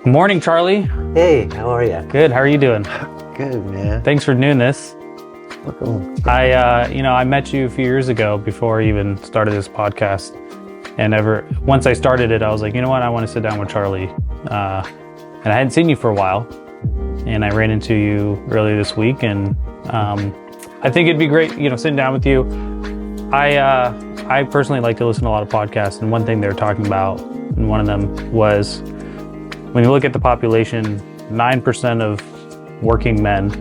Morning, Charlie. Hey, how are you? Good. How are you doing? Good, man. Thanks for doing this. Welcome. I met you a few years ago before I even started this podcast. And once I started it, I was like, you know what? I want to sit down with Charlie. And I hadn't seen you for a while. And I ran into you earlier this week. And I think it'd be great, sitting down with you. I personally like to listen to a lot of podcasts. And one thing they were talking about, and one of them was, when you look at the population, 9% of working men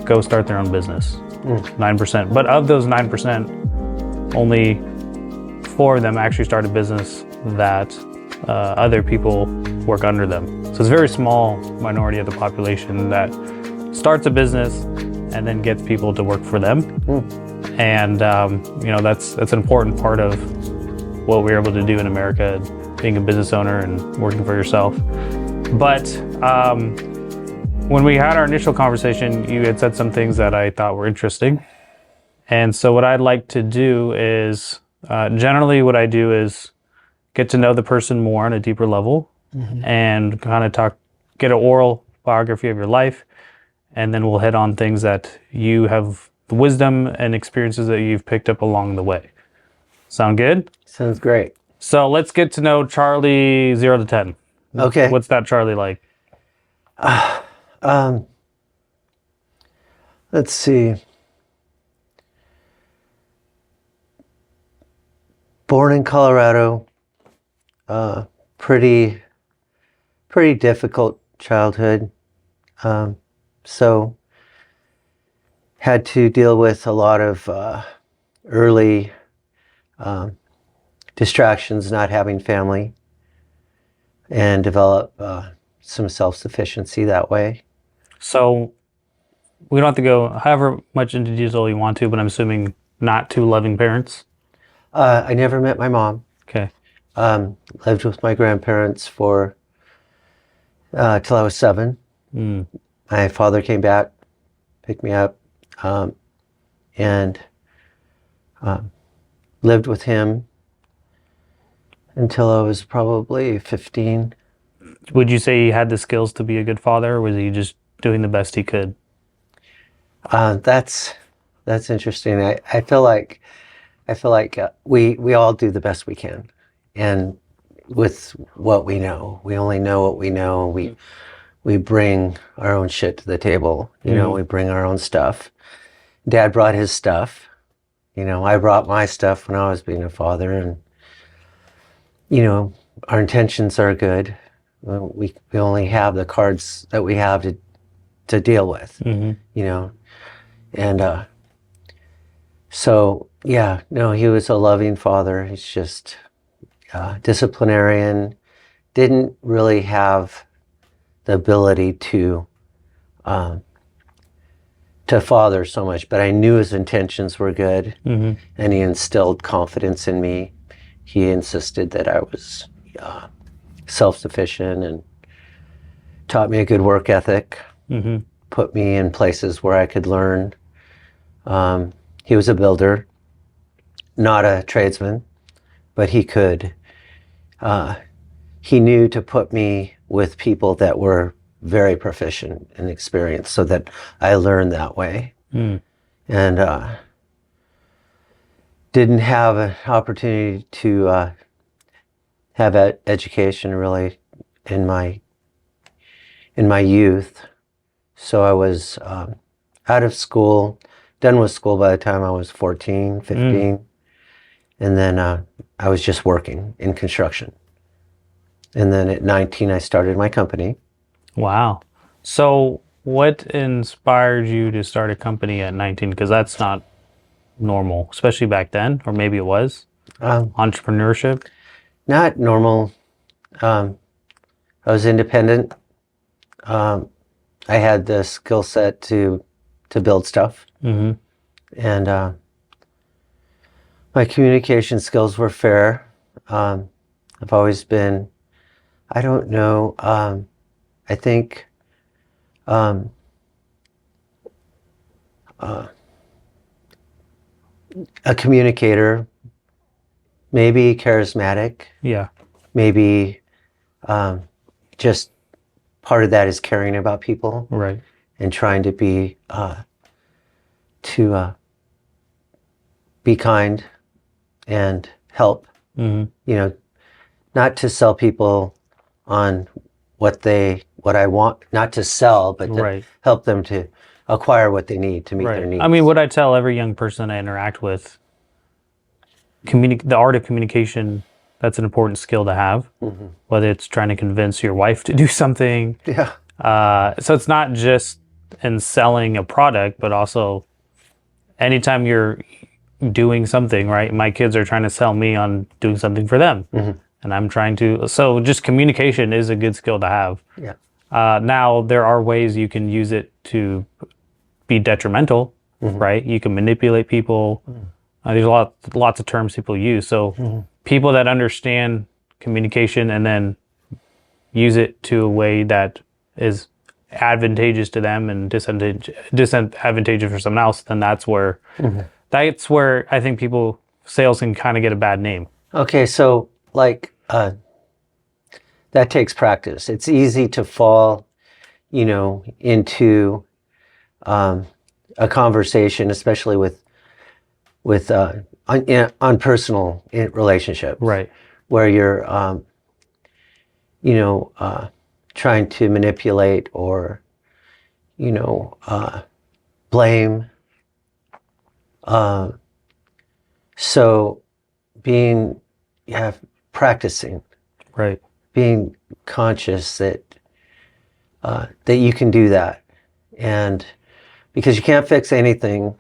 go start their own business. 9%. But of those 9%, only 4 of them actually start a business that other people work under them. So it's a very small minority of the population that starts a business and then gets people to work for them. And that's an important part of what we're able to do in America, being a business owner and working for yourself. But when we had our initial conversation, you had said some things that I thought were interesting. And so what I'd like to do is, generally what I do is get to know the person more on a deeper level and kind of get an oral biography of your life. And then we'll hit on things that you have, the wisdom and experiences that you've picked up along the way. Sound good? Sounds great. So let's get to know Charlie 0 to 10. Okay. What's that Charlie like? Let's see. Born in Colorado. Pretty difficult childhood. So had to deal with a lot of early distractions, not having family, and develop some self-sufficiency that way. So we don't have to go however much into detail you want to, but I'm assuming not two loving parents. I never met my mom. Okay. Lived with my grandparents for till I was 7. My father came back, picked me up, and lived with him until I was probably 15. Would you say he had the skills to be a good father, or was he just doing the best he could? That's interesting. I feel like we all do the best we can, and with what we know, we only know what we know. We bring our own shit to the table. We bring our own stuff. Dad brought his stuff. I brought my stuff when I was being a father, and our intentions are good. We only have the cards that we have to deal with. And so yeah, no, he was a loving father. He's just disciplinarian. Didn't really have the ability to father so much, but I knew his intentions were good, and he instilled confidence in me. He insisted that I was self-sufficient and taught me a good work ethic, put me in places where I could learn. He was a builder, not a tradesman, but he knew to put me with people that were very proficient and experienced so that I learned that way. And didn't have an opportunity to have education really in my youth. So I was out of school, done with school by the time I was 14, 15. And then I was just working in construction. And then at 19, I started my company. Wow. So what inspired you to start a company at 19? Because that's not normal, especially back then, or maybe it was. Entrepreneurship? Not normal. I was independent. I had the skill set to build stuff. And my communication skills were fair. I've always been, I don't know, I think a communicator, maybe charismatic. Yeah. Maybe just part of that is caring about people Right. and trying to be kind and help. Mm-hmm. You know, not to sell people on what I want, not to sell, but to Right. help them to acquire what they need to meet their Right. needs. I mean, what I tell every young person I interact with, the art of communication, that's an important skill to have, whether it's trying to convince your wife to do something. Yeah. So it's not just in selling a product, but also anytime you're doing something, right? My kids are trying to sell me on doing something for them. And I'm trying to, so just communication is a good skill to have. Yeah. Now, there are ways you can use it to be detrimental, right? You can manipulate people. There's lots of terms people use. So people that understand communication and then use it to a way that is advantageous to them and disadvantageous for someone else, then that's where I think sales can kind of get a bad name. Okay, so like that takes practice. It's easy to fall, into a conversation, especially with on personal relationships, Right. where you're trying to manipulate or blame. So practicing, Right. being conscious that you can do that, and because you can't fix anything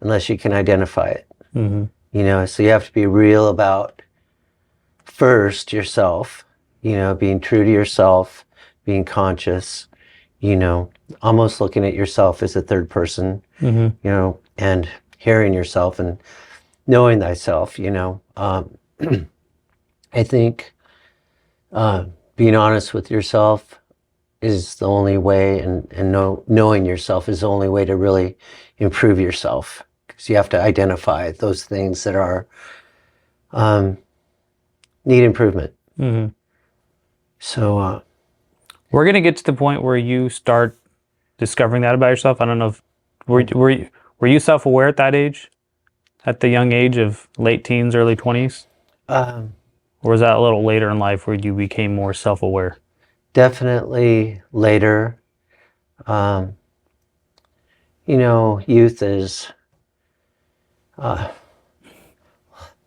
unless you can identify it. So you have to be real about first yourself, being true to yourself, being conscious, almost looking at yourself as a third person, and hearing yourself and knowing thyself. I think being honest with yourself is the only way, and knowing yourself is the only way to really improve yourself, because you have to identify those things that are need improvement. So We're going to get to the point where you start discovering that about yourself. I don't know if were you self-aware at that age, at the young age of late teens, early 20s? Or was that a little later in life where you became more self-aware? Definitely later. Youth is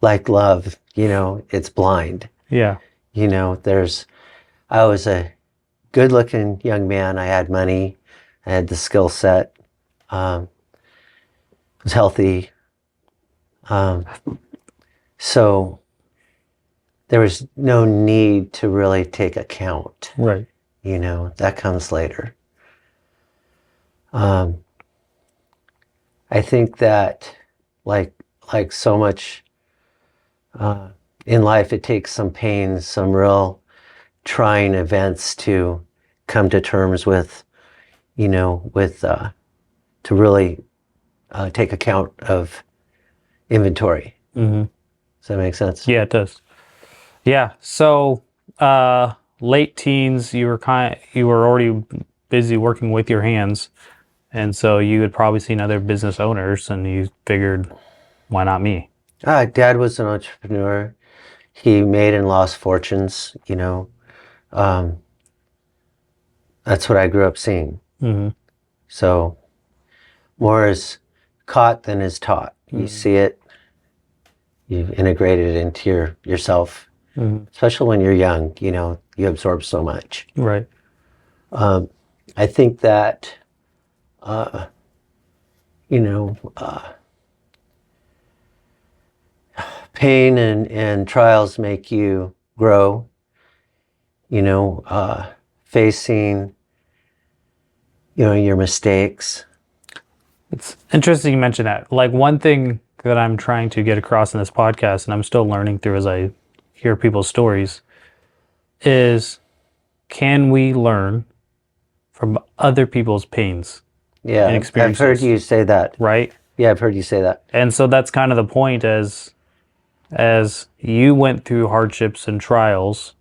like love, it's blind. Yeah. I was a good looking young man. I had money, I had the skill set, was healthy. So there was no need to really take account. Right. That comes later. I think that like so much in life, it takes some pain, some real trying events to come to terms with, to really take account of inventory. Does that make sense? Yeah, it does. Yeah. So, late teens, you were already busy working with your hands, and so you had probably seen other business owners, and you figured, why not me? Dad was an entrepreneur. He made and lost fortunes. That's what I grew up seeing. So more is caught than is taught. You see it, you integrate it into yourself. Especially when you're young, you absorb so much. Right. I think that, pain and trials make you grow, facing, your mistakes. It's interesting you mention that. Like, one thing that I'm trying to get across in this podcast, and I'm still learning through as I hear people's stories, is can we learn from other people's pains Yeah, and experiences? I've heard you say that. Right? Yeah, I've heard you say that. And so that's kind of the point, as you went through hardships and trials,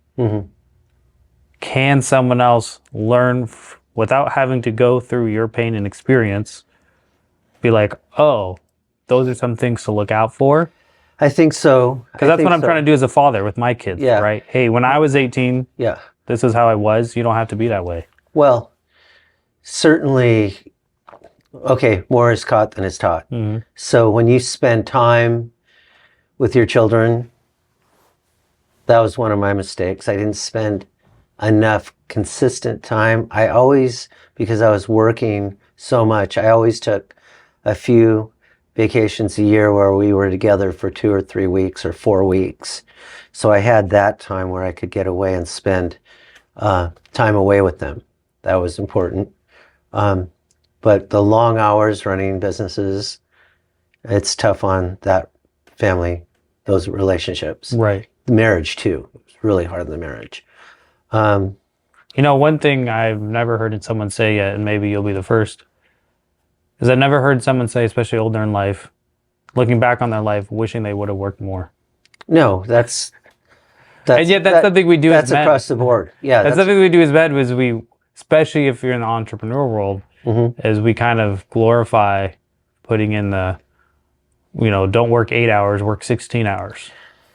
can someone else learn without having to go through your pain and experience? Be like, oh, those are some things to look out for. I think so. Because that's what I'm trying to do as a father with my kids, Yeah. right? Hey, when I was 18, Yeah. this is how I was. You don't have to be that way. Well, certainly, okay, more is caught than is taught. Mm-hmm. So when you spend time with your children, that was one of my mistakes. I didn't spend enough consistent time. I always, because I was working so much, I always took a few vacations a year where we were together for 2 or 3 weeks or 4 weeks. So I had that time where I could get away and spend time away with them. That was important. But the long hours running businesses, it's tough on that family, those relationships. Right. The marriage too. It's really hard in the marriage. You know, one thing I've never heard someone say yet, and maybe you'll be the first, is I've never heard someone say, especially older in life, looking back on their life, wishing they would have worked more. No, that's and yet that's something we do as men. That's across the board. Yeah. That's something we do as men, is we, especially if you're in the entrepreneur world, is we kind of glorify putting in the, you know, don't work 8 hours, work 16 hours.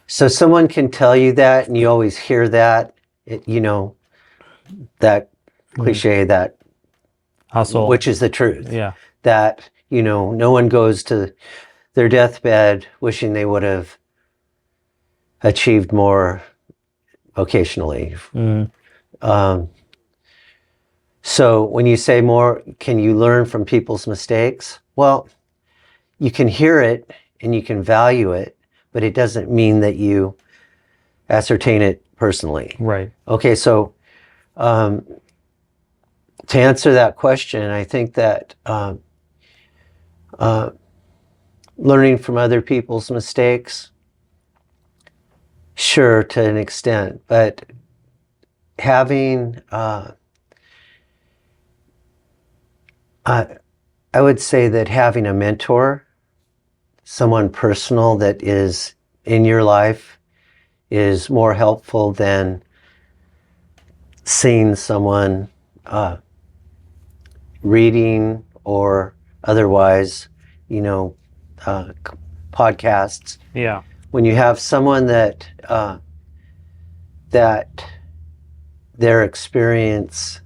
So someone can tell you that, and you always hear that, you know, that cliche, that Hustle. which is the truth. Yeah. That, you know, no one goes to their deathbed wishing they would have achieved more vocationally. So when you say more, can you learn from people's mistakes? Well, you can hear it and you can value it, but it doesn't mean that you ascertain it personally. Right. Okay, so to answer that question, I think that learning from other people's mistakes, sure, to an extent, but having, I would say that having a mentor, someone personal that is in your life, is more helpful than seeing someone reading or otherwise, you know, podcasts. Yeah. When you have someone that that their experience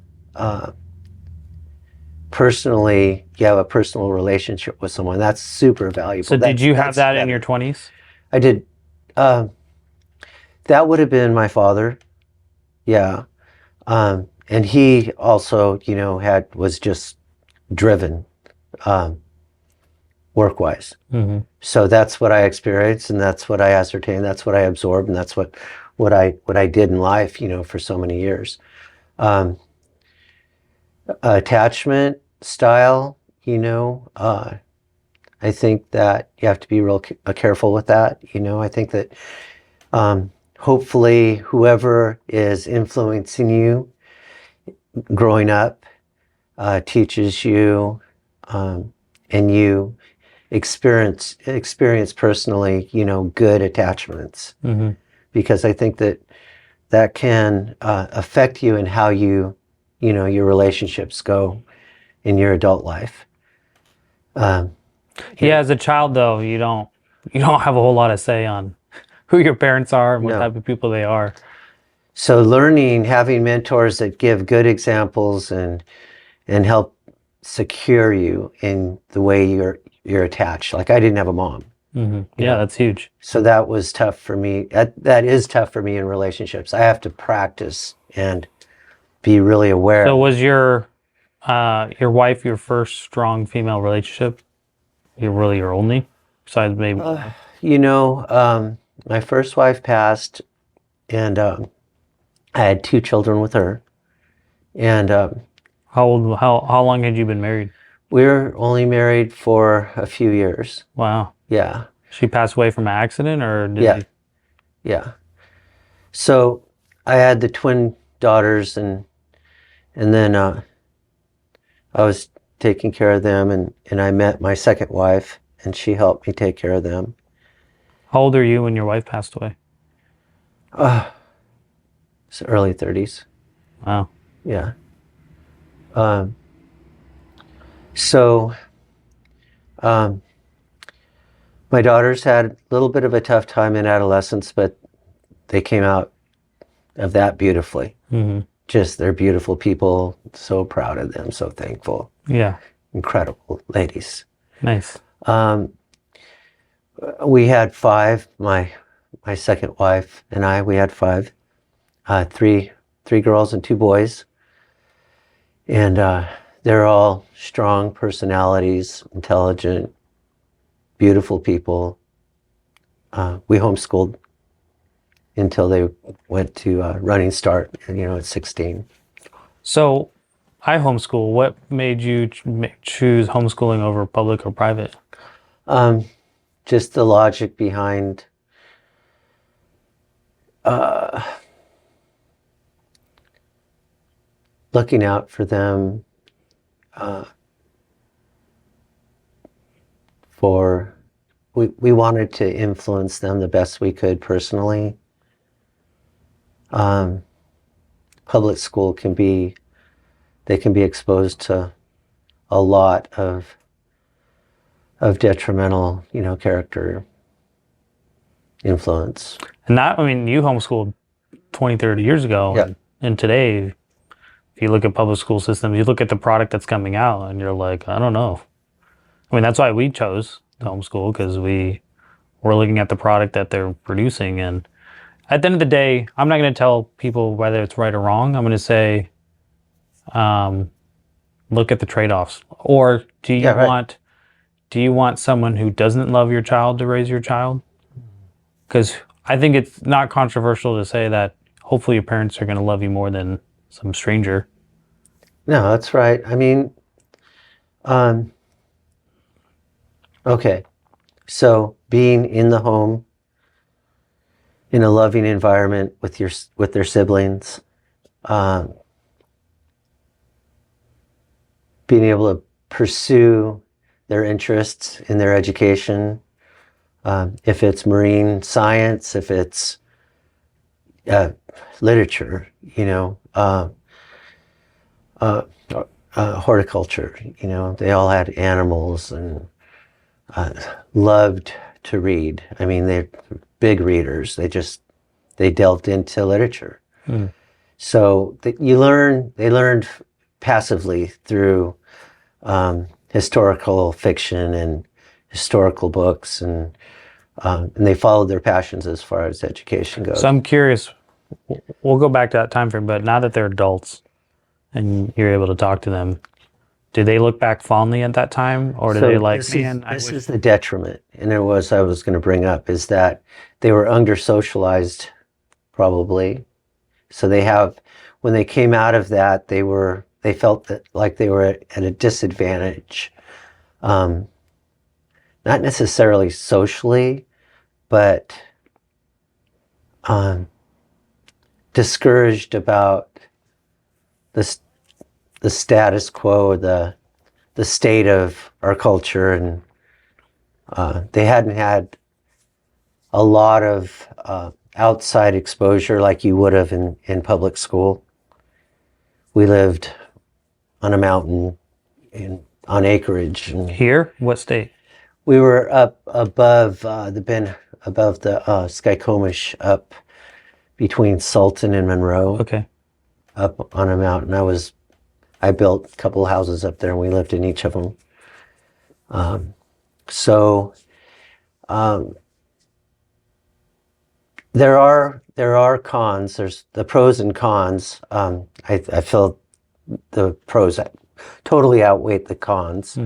personally, you have a personal relationship with someone, that's super valuable. So did you have that in your 20s? I did. That would have been my father. Yeah. And he also, you know, was just driven work-wise. So that's what I experienced, and that's what I ascertained, that's what I absorbed, and that's what I did in life, you know, for so many years. Attachment style, you know, I think that you have to be real careful with that. You know, I think that hopefully whoever is influencing you growing up teaches you, and you experience personally, you know, good attachments. Because I think that can affect you in how you know, your relationships go in your adult life. Yeah, as a child though, you don't have a whole lot of say on who your parents are and what type of people they are. So learning, having mentors that give good examples and help secure you in the way you're attached. Like I didn't have a mom. Yeah, that's huge. So that was tough for me. That is tough for me in relationships. I have to practice and be really aware. So was your wife your first strong female relationship? You're your only, besides maybe? You know, my first wife passed, and I had 2 children with her. And how long had you been married? we were only married for a few years. Wow. Yeah. She passed away from an accident, or did Yeah. So I had the twin daughters, and then I was taking care of them, and I met my second wife, and she helped me take care of them. How old are you when your wife passed away? So early 30s. Wow. Yeah. Um, so um, my daughters had a little bit of a tough time in adolescence, but they came out of that beautifully. Hmm. Just they're beautiful people. So proud of them. So thankful. Yeah. Incredible ladies. Nice. Um, we had five. My second wife and I. We had five. Three girls and two boys. And they're all strong personalities, intelligent, beautiful people. We homeschooled until they went to Running Start, at 16. So, I homeschool. What made you choose homeschooling over public or private? Just the logic behind looking out for them, for we wanted to influence them the best we could personally. Public school can be exposed to a lot of detrimental, character influence. And that, I mean, you homeschooled 20, 30 years ago. Yeah. And today, if you look at public school systems, you look at the product that's coming out and you're like, I don't know. I mean, that's why we chose to homeschool, because we're looking at the product that they're producing. And at the end of the day, I'm not going to tell people whether it's right or wrong. I'm going to say, look at the trade-offs. Or do you want someone who doesn't love your child to raise your child? Because I think it's not controversial to say that hopefully your parents are going to love you more than some stranger. No, that's right. I mean, okay. So being in the home, in a loving environment with their siblings, being able to pursue their interests in their education, if it's marine science, if it's literature, horticulture, they all had animals and loved to read. I mean, they're big readers. They delved into literature. Mm. So they learned passively through historical fiction and historical books, and they followed their passions as far as education goes. So I'm curious, we'll go back to that time frame, but now that they're adults and you're able to talk to them, do they look back fondly at that time, or do they like, this is the detriment, and I was going to bring up, is that they were under socialized, probably. So when they came out of that, they felt that like they were at a disadvantage, not necessarily socially, but discouraged about the status quo, the state of our culture, and they hadn't had a lot of outside exposure like you would have in public school. We lived on a mountain on acreage. And here? What state? we were up above above the Skycomish, up between Sultan and Monroe. Okay. Up on a mountain. I built a couple of houses up there, and we lived in each of them. There are cons. There's the pros and cons. I feel the pros totally outweigh the cons,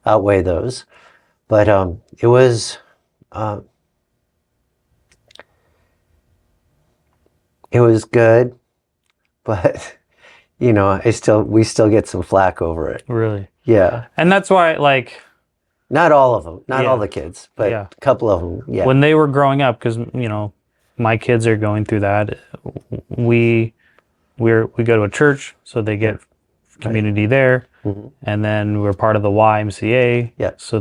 outweigh those. But it was good, but we still get some flack over it. Really? Yeah. And that's why, like, not all of them, not all the kids, but a couple of them. Yeah. when they were growing up, because my kids are going through that. We go to a church, so they get community there, and then we're part of the YMCA. Yeah. So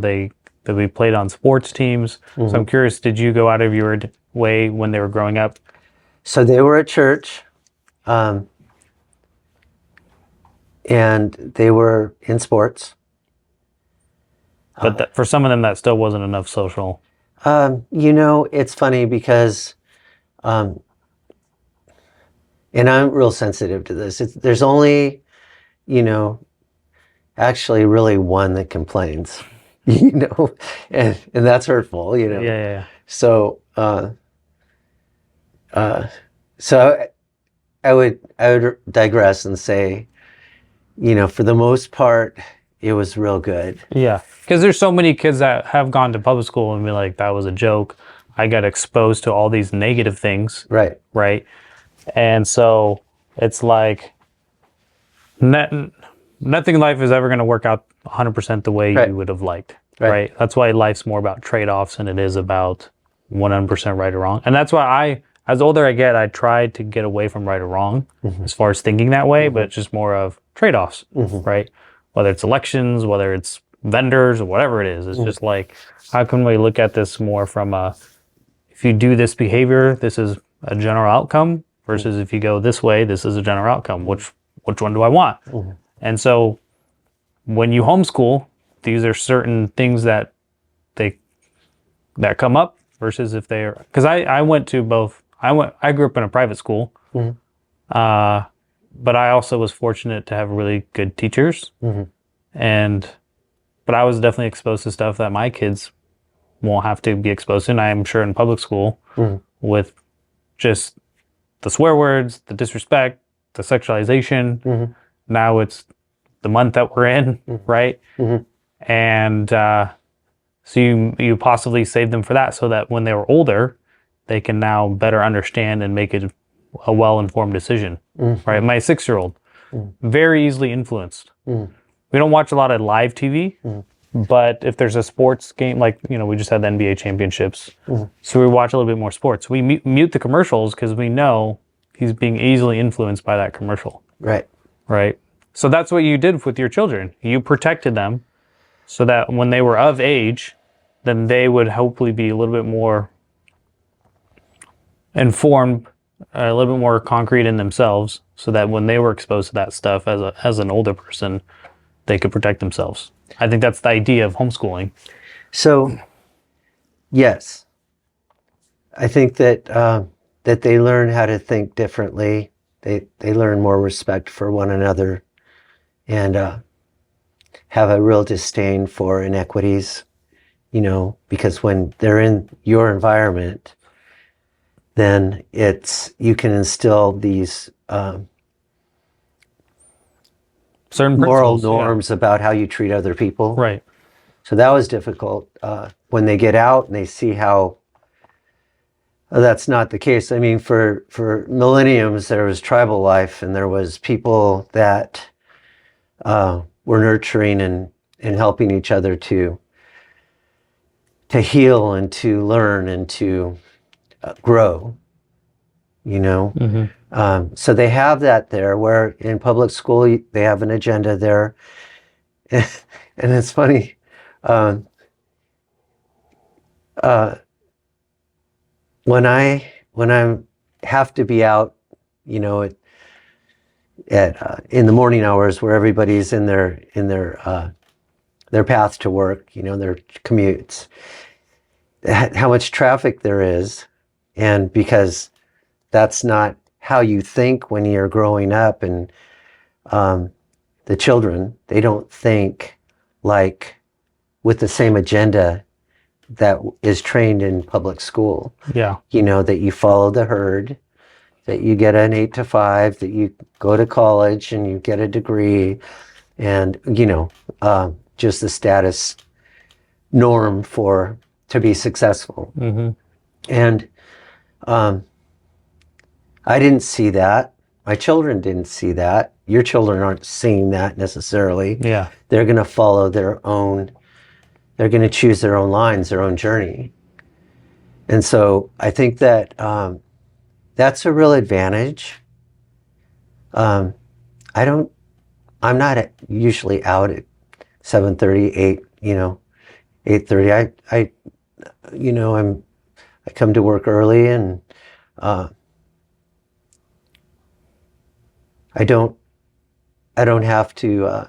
we played on sports teams. So I'm curious, did you go out of your way when they were growing up? So they were at church. and they were in sports. But for some of them, that still wasn't enough social. It's funny because, and I'm real sensitive to this. There's only, actually really one that complains, and that's hurtful, Yeah. So, so I would digress and say, for the most part, it was real good. Yeah. Because there's so many kids that have gone to public school and be like, that was a joke. I got exposed to all these negative things. Right. Right. And so it's like nothing in life is ever going to work out 100% the way you would have liked. Right. That's why life's more about trade-offs than it is about 100% right or wrong. And that's why as older I get, I try to get away from right or wrong as far as thinking that way, but it's just more of trade-offs, right? Whether it's elections, whether it's vendors or whatever it is. It's just like, how can we look at this more from if you do this behavior, this is a general outcome versus if you go this way, this is a general outcome. Which one do I want? And so when you homeschool, these are certain things that come up versus if they're, because I went to both. I grew up in a private school, but I also was fortunate to have really good teachers, but I was definitely exposed to stuff that my kids won't have to be exposed to. And I am sure in public school with just the swear words, the disrespect, the sexualization. Now it's the month that we're in, right? And so you possibly save them for that, so that when they were older, they can now better understand and make a well-informed decision, right? My 6-year-old, very easily influenced. We don't watch a lot of live TV, but if there's a sports game, like, we just had the NBA championships, so we watch a little bit more sports. We mute the commercials because we know he's being easily influenced by that commercial. Right. Right. So that's what you did with your children. You protected them so that when they were of age, then they would hopefully be a little bit more informed, a little bit more concrete in themselves, so that when they were exposed to that stuff as an older person, they could protect themselves. I think that's the idea of homeschooling. So, yes, I think that that they learn how to think differently. They learn more respect for one another, and have a real disdain for inequities. Because when they're in your environment, then you can instill these certain moral norms about how you treat other people. Right. So that was difficult. When they get out and they see how that's not the case. I mean, for millenniums, there was tribal life, and there was people that were nurturing and helping each other to heal and to learn and to grow, so they have that there, where in public school they have an agenda there. And it's funny, when I have to be out, at in the morning hours, where everybody's in their path to work, their commutes, how much traffic there is. And because that's not how you think when you're growing up, and the children, they don't think like with the same agenda that is trained in public school. Yeah. That you follow the herd, that you get an 8 to 5, that you go to college and you get a degree, and just the status norm to be successful. And I didn't see that. My children didn't see that. Your children aren't seeing that necessarily. Yeah. They're going to follow their own. They're going to choose their own lines, their own journey. And so I think that that's a real advantage. I'm not usually out at 7:30, 8, 8:30. I come to work early, and I don't I don't have to.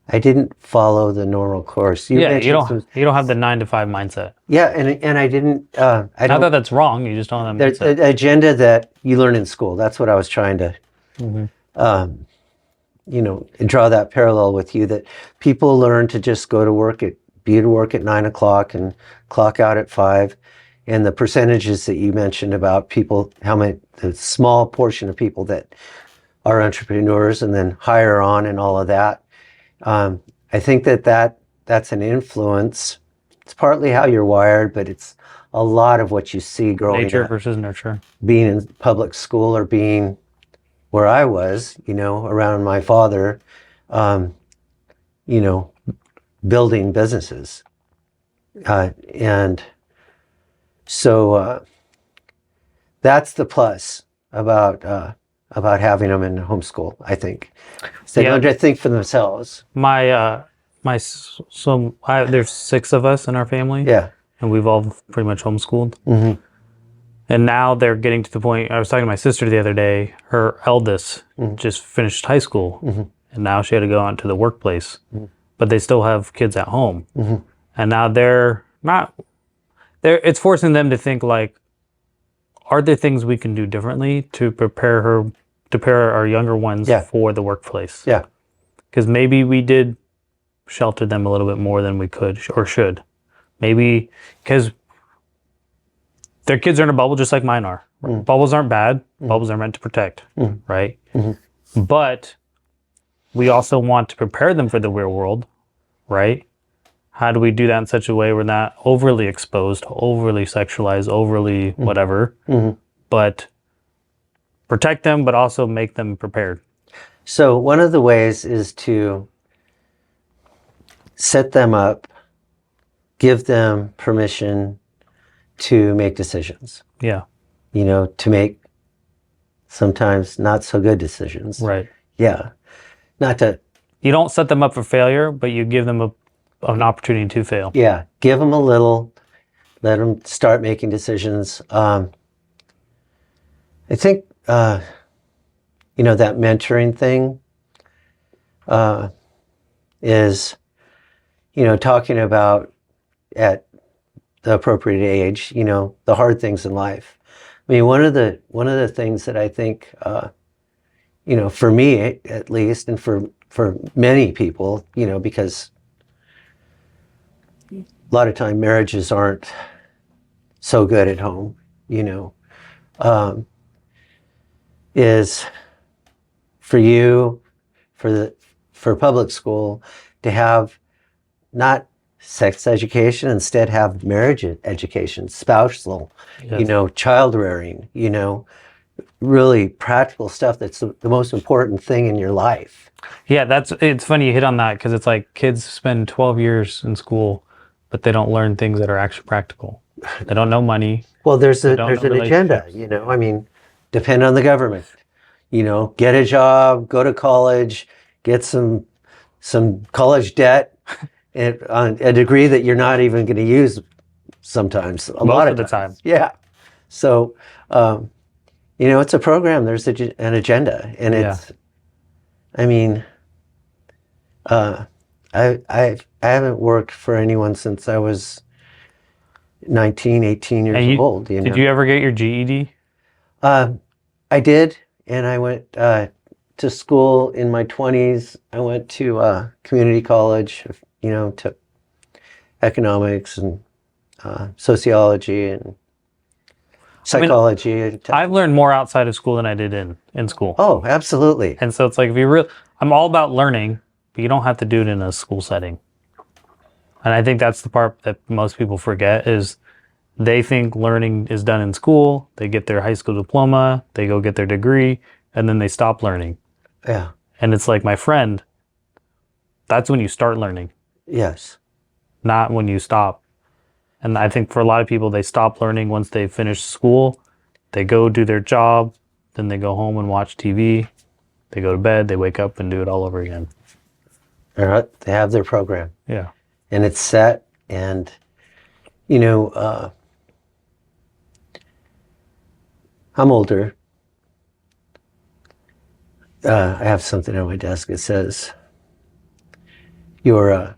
I didn't follow the normal course. You Yeah, you mentioned don't you don't have the 9 to 5 mindset. yeah, and I didn't. I Not don't. that that's wrong. You just don't have that There's mindset. an agenda that you learn in school. That's what I was trying to, draw that parallel with you. That people learn to just go to work be to work at 9 o'clock and clock out at 5. And the percentages that you mentioned about people, the small portion of people that are entrepreneurs and then hire on and all of that. I think that's an influence. It's partly how you're wired, but it's a lot of what you see growing Nature up, versus nurture. being in public school or being where I was, around my father, um, building businesses. And so that's the plus about having them in homeschool, I think. So they don't just think for themselves. There's 6 of us in our family. Yeah. And we've all pretty much homeschooled. Mm-hmm. And now they're getting to the point. I was talking to my sister the other day. Her eldest just finished high school, and now she had to go out to the workplace. But they still have kids at home, and now they're not. It's forcing them to think like, are there things we can do differently to prepare our younger ones for the workplace? Yeah. Because maybe we did shelter them a little bit more than we could or should. Maybe because their kids are in a bubble just like mine are. Bubbles aren't bad. Bubbles are meant to protect, right? But we also want to prepare them for the real world, right? How do we do that in such a way we're not overly exposed, overly sexualized, overly whatever, but protect them, but also make them prepared? So one of the ways is to set them up, give them permission to make decisions. Yeah. To make sometimes not so good decisions. Right. Yeah. Not to... You don't set them up for failure, but you give them an opportunity to fail. Yeah. Give them a little, let them start making decisions. I think, that mentoring thing is, talking about at the appropriate age, the hard things in life. I mean, one of the things that I think, for me at least, and for many people, because a lot of time marriages aren't so good at home, is for you, for public school, to have not sex education, instead have marriage education, spousal, child rearing, really practical stuff that's the most important thing in your life. Yeah, it's funny you hit on that, because it's like kids spend 12 years in school, but they don't learn things that are actually practical. They don't know money. Well, there's an agenda, I mean, depend on the government, get a job, go to college, get some college debt, and a degree that you're not even going to use sometimes, a lot of the time. Yeah. So, it's a program, there's an agenda, and it's, I mean, I haven't worked for anyone since I was 18 years old. Did you ever get your GED? I did, and I went to school in my 20s. I went to community college, took economics and sociology and psychology. I've learned more outside of school than I did in school. Oh, absolutely. And so it's like, I'm all about learning, but you don't have to do it in a school setting. And I think that's the part that most people forget, is they think learning is done in school. They get their high school diploma, they go get their degree, and then they stop learning. Yeah. And it's like, my friend, that's when you start learning. Yes. Not when you stop. And I think for a lot of people, they stop learning once they finish school. They go do their job, then they go home and watch TV. They go to bed, they wake up and do it all over again. All right. They have their program. Yeah. And it's set, and, I'm older. I have something on my desk. It says, "You're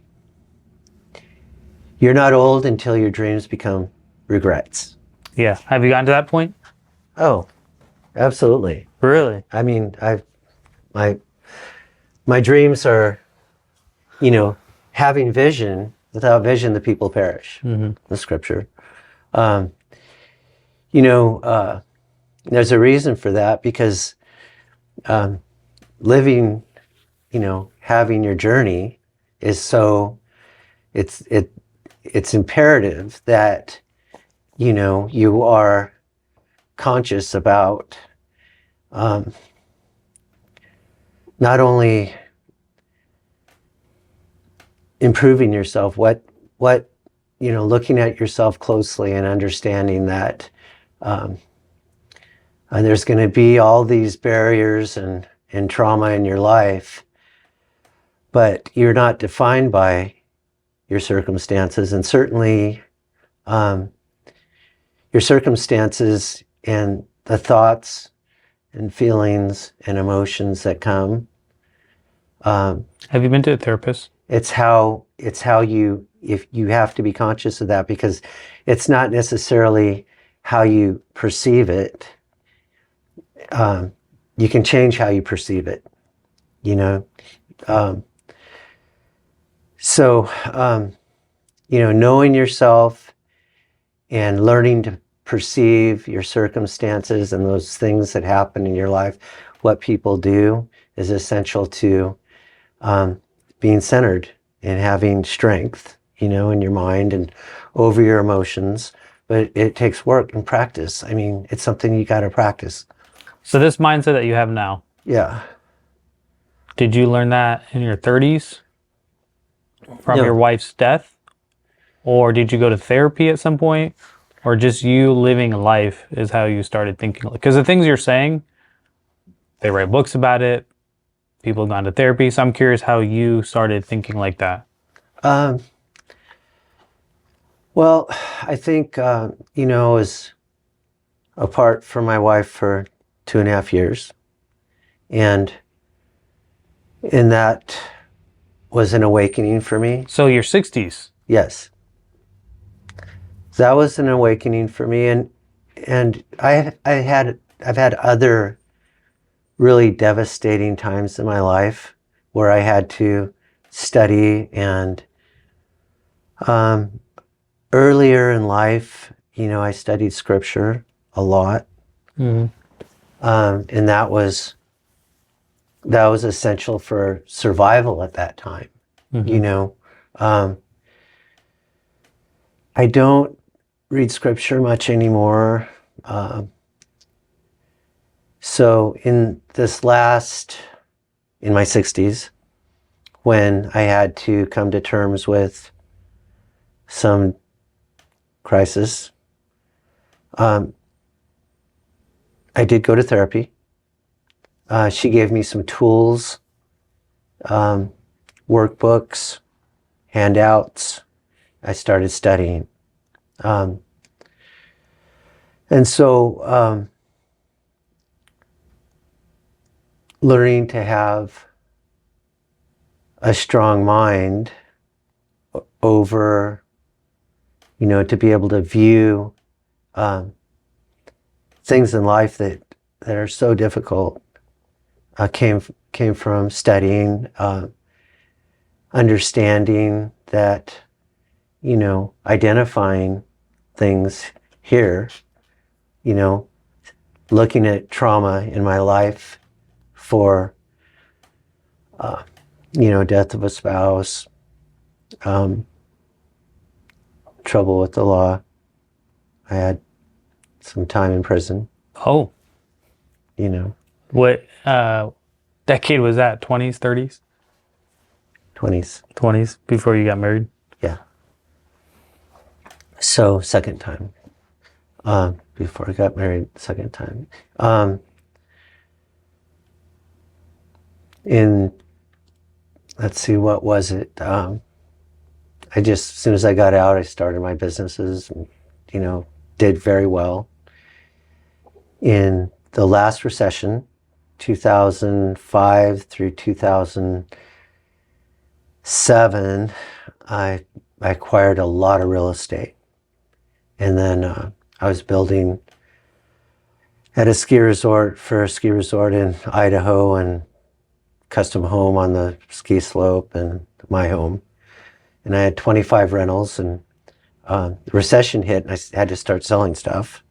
you're not old until your dreams become regrets." Yeah. Have you gotten to that point? Oh, absolutely. Really? I mean, my my dreams are, having vision. Without vision, the people perish. The scripture. Um, there's a reason for that, because living, having your journey is so, it's imperative that, you are conscious about not only improving yourself, looking at yourself closely and understanding that there's going to be all these barriers and trauma in your life, but you're not defined by your circumstances, and certainly your circumstances and the thoughts and feelings and emotions that come. Have you been to a therapist? It's how you, if you have to be conscious of that, because it's not necessarily how you perceive it. You can change how you perceive it, knowing yourself and learning to perceive your circumstances and those things that happen in your life, what people do, is essential to being centered and having strength, in your mind and over your emotions. But it takes work and practice. I mean, it's something you got to practice. So this mindset that you have now, Yeah. did you learn that in your 30s from No. your wife's death? Or did you go to therapy at some point? Or just you living life is how you started thinking? Because the things you're saying, they write books about it. People have gone to therapy. So I'm curious how you started thinking like that. Well, I think, I was apart from my wife for 2.5 years. And that was an awakening for me. So your 60s. Yes. That was an awakening for me. And I've had other really devastating times in my life where I had to study, and earlier in life, I studied scripture a lot. And that was essential for survival at that time. I don't read scripture much anymore. So in my 60s, when I had to come to terms with some crisis, I did go to therapy. She gave me some tools, workbooks, handouts. I started studying. And so learning to have a strong mind over, to be able to view things in life that are so difficult, came from studying, understanding that, identifying things here, looking at trauma in my life for, death of a spouse, trouble with the law. I had some time in prison. Oh. What decade was that? 20s, 30s? 20s. 20s, before you got married? Yeah. So second time. Before I got married, second time. Let's see, what was it? As soon as I got out, I started my businesses, and, did very well. In the last recession, 2005 through 2007, I acquired a lot of real estate. And then I was building at a ski resort in Idaho, and custom home on the ski slope and my home. And I had 25 rentals, and the recession hit and I had to start selling stuff.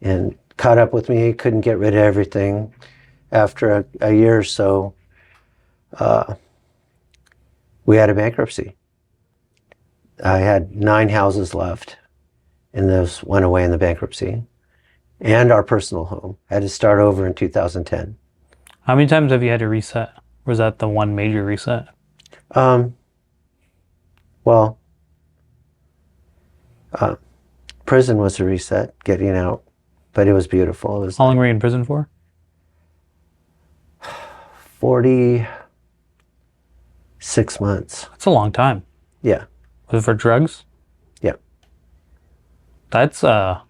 And caught up with me, couldn't get rid of everything. After a year or so, we had a bankruptcy. I had 9 houses left, and those went away in the bankruptcy. And our personal home. I had to start over in 2010. How many times have you had to reset? Was that the one major reset? Well, prison was a reset, getting out, but it was beautiful. It was How long were you in prison for? 46 months. That's a long time. Yeah. Was it for drugs? Yeah. That's how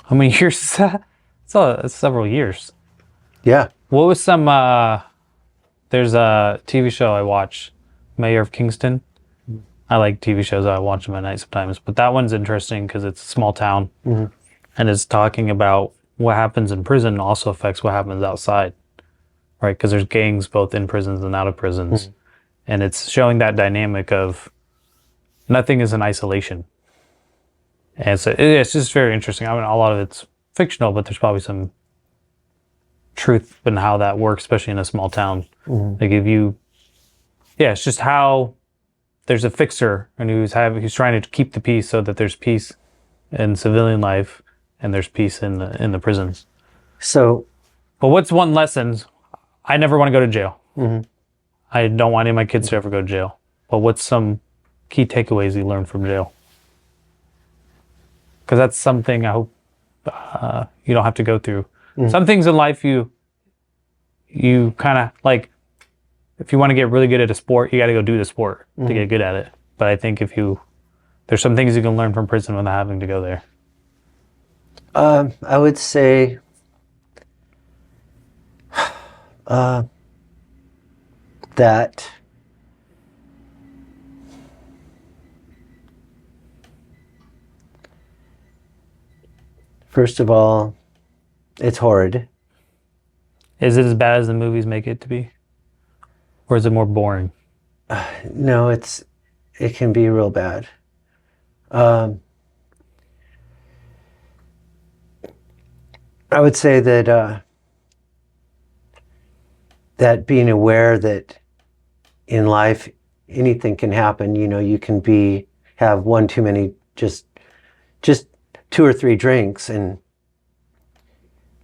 many years is that? It's several years. Yeah. What was some there's a TV show I watch, Mayor of Kingston. I like TV shows. I watch them at night sometimes, but that one's interesting because it's a small town, and it's talking about what happens in prison also affects what happens outside, right? Because there's gangs both in prisons and out of prisons, and it's showing that dynamic of nothing is in isolation. And so it's just very interesting. I mean, a lot of it's fictional, but there's probably some truth in how that works, especially in a small town. Like if you, it's just how there's a fixer and who's trying to keep the peace so that there's peace in civilian life and there's peace in the prisons. So, but what's one lesson? I never want to go to jail. I don't want any of my kids to ever go to jail. But what's some key takeaways you learned from jail? Because that's something I hope you don't have to go through. Some things in life you kind of like, if you want to get really good at a sport, you got to go do the sport to get good at it. But I think there's some things you can learn from prison without having to go there. I would say that first of all, it's horrid. Is it as bad as the movies make it to be? Or is it more boring? No, it can be real bad. I would say that that being aware that in life anything can happen. You know, you can have one too many, just 2 or 3 drinks and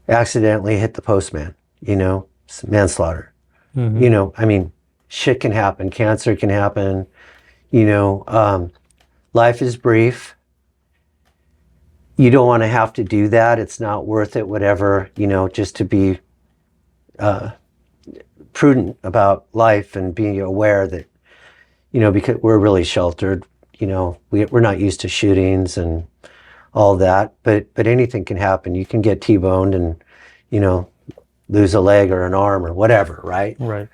accidentally hit the postman. You know, manslaughter. You know, I mean, shit can happen. Cancer can happen. You know, life is brief. You don't want to have to do that. It's not worth it, whatever, you know, just to be prudent about life and being aware that, you know, because we're really sheltered, you know, we're not used to shootings and all that, but anything can happen. You can get T-boned and, you know, lose a leg or an arm or whatever, right? Right.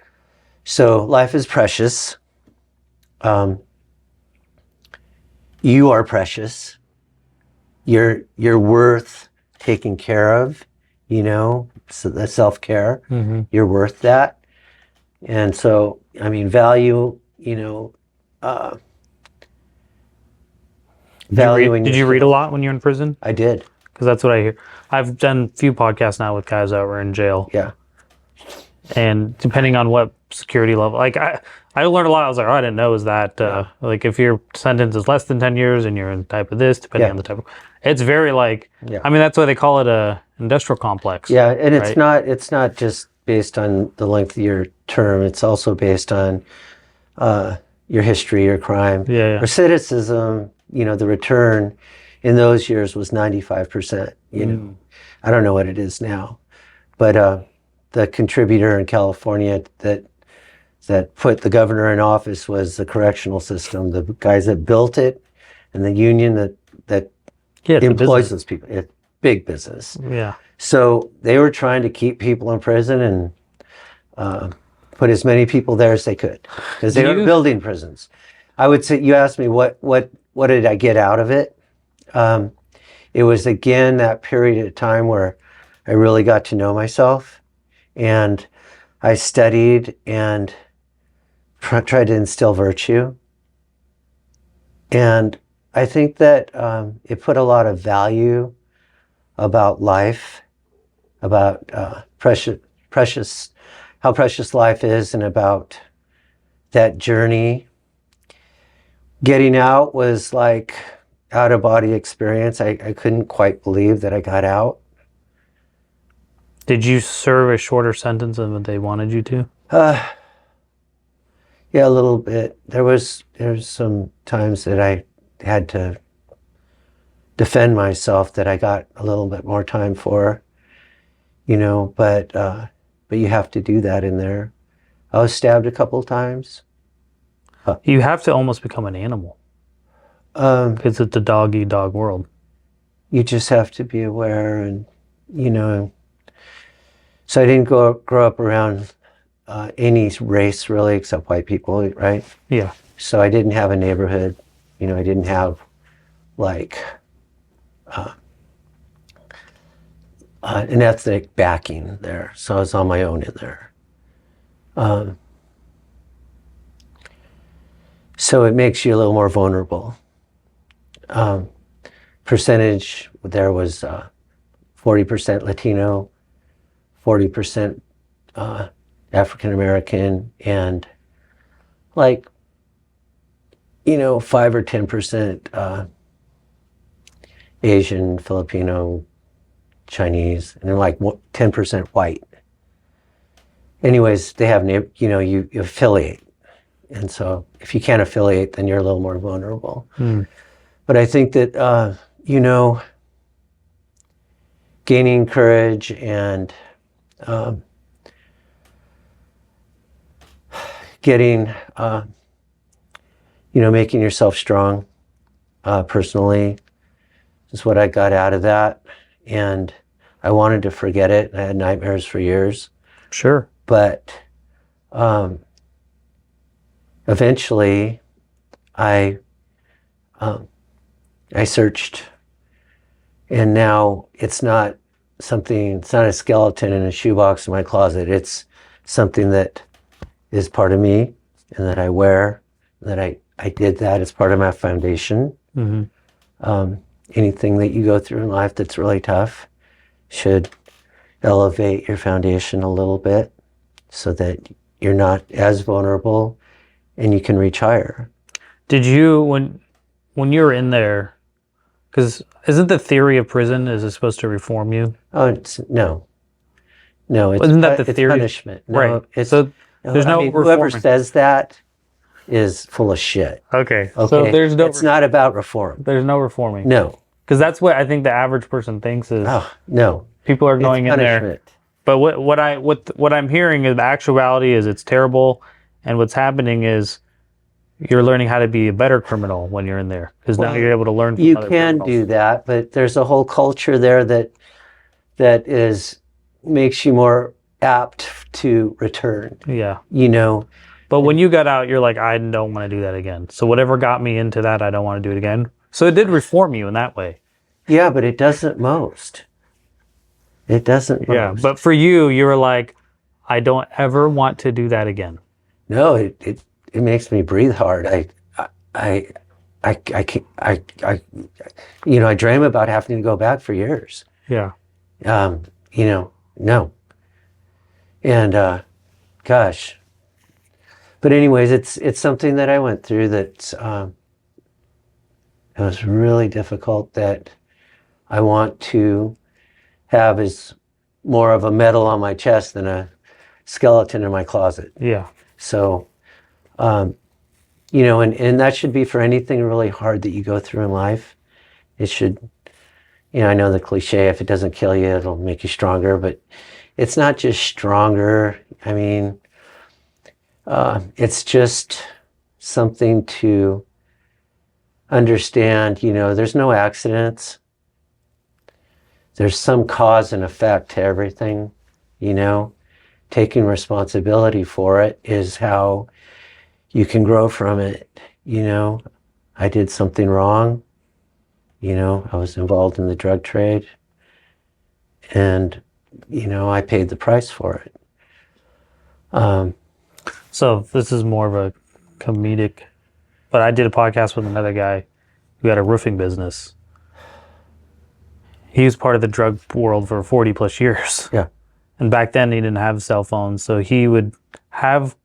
So life is precious. You are precious. You're worth taking care of, you know, so that's self-care. You're worth that. And so, I mean, value, you know, valuing. Did you read a lot when you were in prison? I did. Because that's what I hear. I've done a few podcasts now with guys that were in jail. Yeah. And depending on what security level, like I learned a lot. I was like, I didn't know is that like if your sentence is less than 10 years and you're in type of this, depending on the type of, it's very like, I mean, that's why they call it a industrial complex. Yeah. And right? it's not just based on the length of your term. It's also based on your history, your crime. Recidivism, you know, the return in those years was 95%, you know. I don't know what it is now, but the contributor in California that put the governor in office was the correctional system, the guys that built it, and the union that employs those people. big business. Yeah. So they were trying to keep people in prison and put as many people there as they could, because they were building prisons. I would say, you asked me what did I get out of it? It was, again, that period of time where I really got to know myself, and I studied and tried to instill virtue. And I think that it put a lot of value about life, about how precious life is, and about that journey. Getting out was like out-of-body experience. I couldn't quite believe that I got out. Did you serve a shorter sentence than what they wanted you to? Yeah, a little bit. There's some times that I had to defend myself that I got a little bit more time for, but you have to do that in there. I was stabbed a couple of times. You have to almost become an animal, because it's a dog-eat-dog world. You just have to be aware, and so I didn't grow up around any race really, except white people, right? Yeah. So I didn't have a neighborhood. I didn't have like an ethnic backing there. So I was on my own in there. So it makes you a little more vulnerable. Percentage there was 40% Latino, 40% African American, and 5 or 10% Asian, Filipino, Chinese, and then 10% white. Anyways, they have, you affiliate. And so if you can't affiliate, then you're a little more vulnerable. But I think that, gaining courage and getting, making yourself strong personally is what I got out of that. And I wanted to forget it. I had nightmares for years. Sure. But eventually I searched, and now it's not a skeleton in a shoebox in my closet. It's something that is part of me, and that I wear, that I did that as part of my foundation. Mm-hmm. Anything that you go through in life that's really tough should elevate your foundation a little bit, so that you're not as vulnerable and you can reach higher. Did you, when you were in there, because isn't the theory of prison, is it supposed to reform you? Oh, no. Isn't that the theory? Punishment. No, right. So there's no reforming. Whoever says that is full of shit. Okay. So there's no. It's not about reform. There's no reforming. No. Because that's what I think the average person thinks is. Oh no. People are going in there. But what I'm hearing is the actuality is it's terrible, and what's happening is you're learning how to be a better criminal when you're in there, because now you're able to learn from you other can criminals. Do that, but there's a whole culture there that makes you more apt to return. Yeah. But when you got out, you're like, I don't want to do that again. So whatever got me into that, I don't want to do it again. So it did reform you in that way. Yeah, but it doesn't most. It doesn't most. Yeah, but for you, you were like, I don't ever want to do that again. No, it makes me breathe hard. I dream about having to go back for years. Yeah. No. And gosh. But anyways, it's something that I went through that it was really difficult, that I want to have as more of a medal on my chest than a skeleton in my closet. Yeah. So, and that should be for anything really hard that you go through in life. It should, I know the cliche, if it doesn't kill you, it'll make you stronger, but it's not just stronger. I mean, it's just something to understand, there's no accidents. there's some cause and effect to everything, you know. Taking responsibility for it is how you can grow from it, you know. I did something wrong, you know, I was involved in the drug trade, and, you know, I paid the price for it. So this is more of a comedic, but I did a podcast with another guy who had a roofing business. He was part of the drug world for 40 plus years. Yeah. And back then he didn't have cell phones. So he would have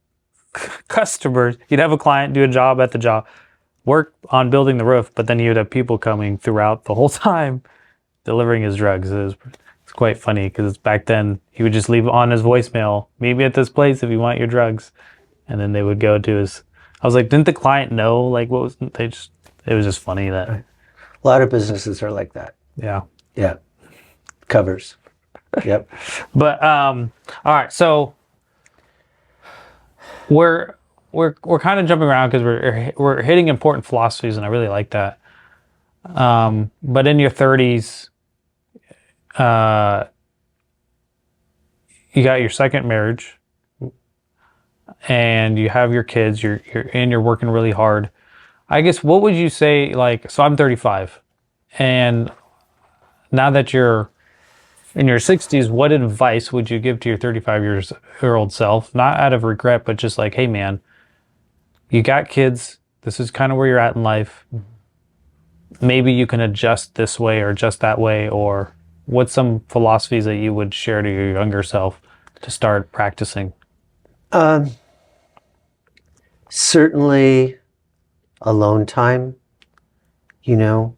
customers, he'd have a client do a job at the job, work on building the roof, but then he would have people coming throughout the whole time delivering his drugs. It's quite funny because back then he would just leave on his voicemail, meet me at this place if you want your drugs. And then they would go to his, I was like, didn't the client know like what was, it was just funny that. A lot of businesses are like that. Yeah. Yeah. Covers. Yep. But all right, so we're kind of jumping around because we're hitting important philosophies, and I really like that. But in your 30s, you got your second marriage, and you have your kids. You're working really hard. I guess what would you say? Like, so I'm 35, and now that you're in your 60s, what advice would you give to your 35-year-old self? Not out of regret, but just like, hey, man, you got kids. This is kind of where you're at in life. Maybe you can adjust this way or adjust that way. Or what's some philosophies that you would share to your younger self to start practicing? Certainly alone time, you know,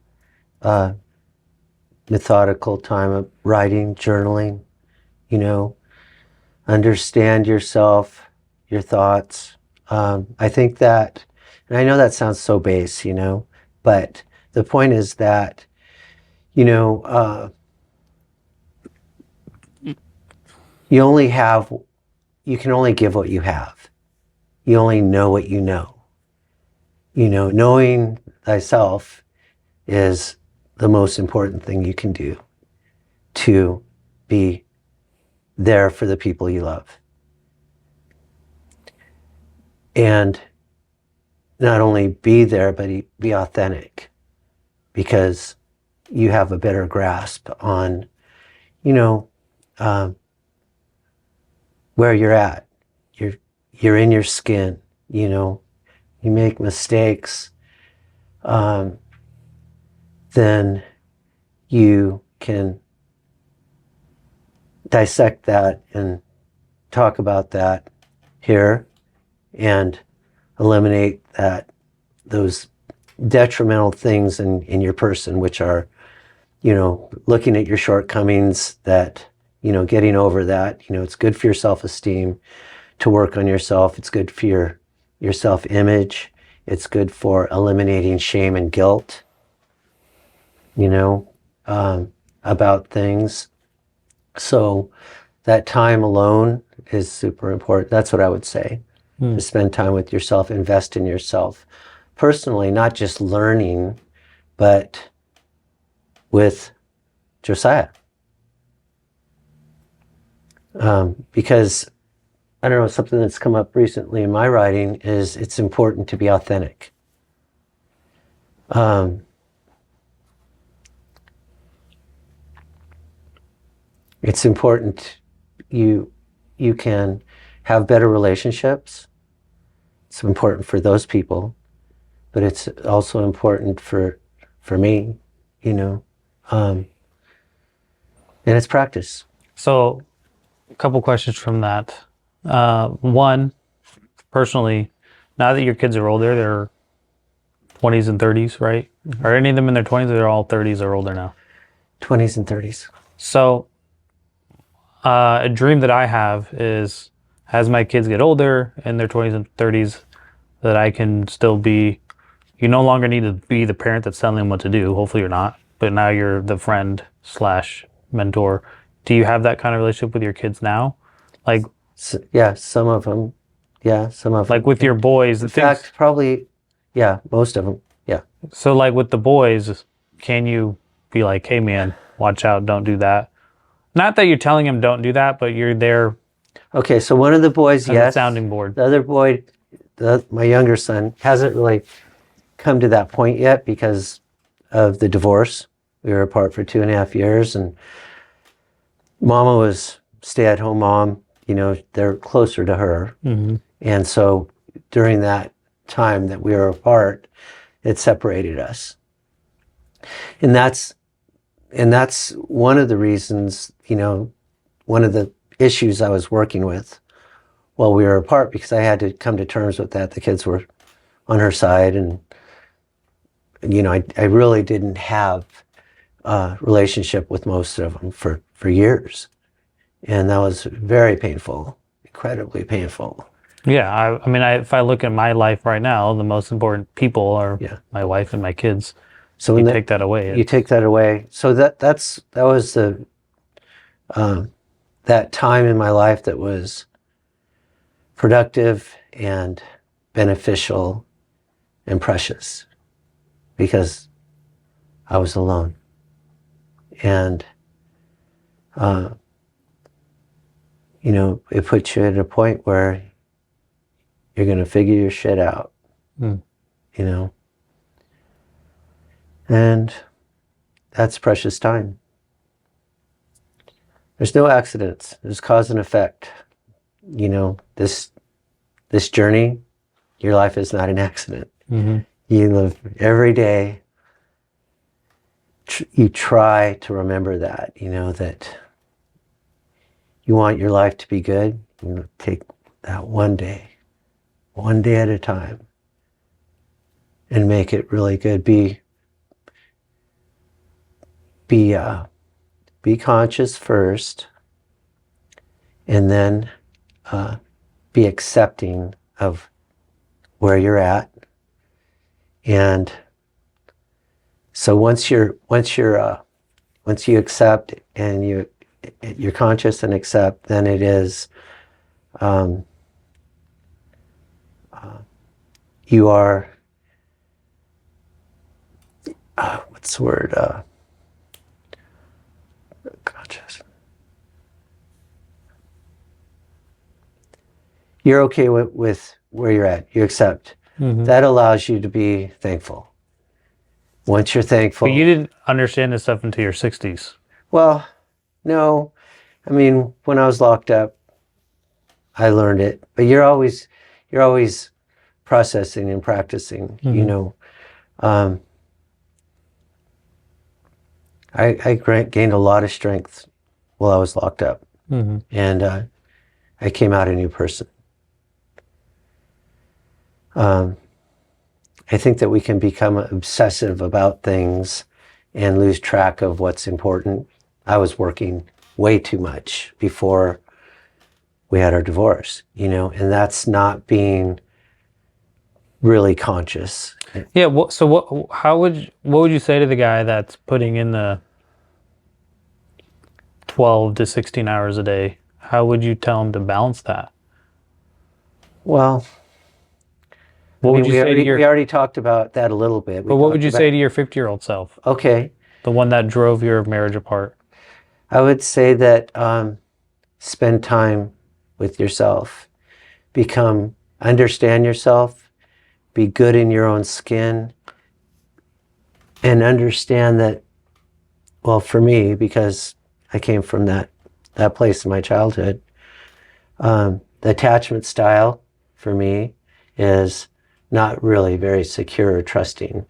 methodical time of writing, journaling, you know, understand yourself, your thoughts. I think that, and I know that sounds so base, you know, but the point is that, you know, you can only give what you have. You only know what you know. You know, knowing thyself is the most important thing you can do to be there for the people you love. And not only be there, but be authentic, because you have a better grasp on, you know, where you're at. You're in your skin, you know, you make mistakes, then you can dissect that and talk about that here and eliminate those detrimental things in your person, which are, you know, looking at your shortcomings, that, you know, getting over that. You know, it's good for your self-esteem to work on yourself. It's good for your self-image. It's good for eliminating shame and guilt, you know, about things. So that time alone is super important. That's what I would say. To spend time with yourself, invest in yourself personally, not just learning, but with Josiah. Because, I don't know, something that's come up recently in my writing is it's important to be authentic. It's important you can have better relationships. It's important for those people, but it's also important for me, you know, and it's practice. So a couple questions from that. One, personally, now that your kids are older, they're 20s and 30s, right? Mm-hmm. Are any of them in their 20s, or they're all 30s or older now? 20s and 30s. So a dream that I have is, as my kids get older in their 20s and 30s, that I can still be, you no longer need to be the parent that's telling them what to do. Hopefully you're not, but now you're the friend / mentor. Do you have that kind of relationship with your kids now? Like, yeah, some of them. Yeah, some of them. Like with your boys. In fact, probably, yeah, most of them. Yeah. So like with the boys, can you be like, hey man, watch out, don't do that. Not that you're telling him don't do that, but you're there Okay, so one of the boys, as a yes. sounding board. The other boy, my younger son, hasn't really come to that point yet because of the divorce. We were apart for 2.5 years, and Mama was stay-at-home mom. You know, they're closer to her. Mm-hmm. And so during that time that we were apart, it separated us. And that's one of the reasons, you know, one of the issues I was working with while we were apart, because I had to come to terms with that. The kids were on her side, and you know, I really didn't have a relationship with most of them for years. And that was very painful, incredibly painful. Yeah, I mean, if I look at my life right now, the most important people are my wife and my kids. So you take that away. You take that away. So that was the that time in my life that was productive and beneficial and precious, because I was alone. And you know, it puts you at a point where you're going to figure your shit out, you know, and that's precious time. There's no accidents. There's cause and effect. You know, this journey, your life is not an accident. Mm-hmm. You live every day. You try to remember that, you know, that you want your life to be good. You take that one day at a time, and make it really good. Be conscious first, and then be accepting of where you're at. And so once you accept, and you're conscious and accept, then it is you are what's the word, conscious. You're okay with where you're at. You accept. Mm-hmm. That allows you to be thankful. Once you're thankful. But you didn't understand this stuff until your 60s. Well, no. I mean, when I was locked up, I learned it. But you're always processing and practicing. Mm-hmm. You know, I gained a lot of strength while I was locked up, mm-hmm. and I came out a new person. I think that we can become obsessive about things and lose track of what's important. I was working way too much before we had our divorce, you know, and that's not being really conscious. Yeah. What would you say to the guy that's putting in the 12 to 16 hours a day? How would you tell him to balance that? Well, what would you say to we already talked about that a little bit. But what would you say to your 50-year-old self? Okay. The one that drove your marriage apart. I would say that spend time with yourself. Understand yourself. Be good in your own skin. And understand that, well, for me, because I came from that place in my childhood, the attachment style for me is not really very secure or trusting,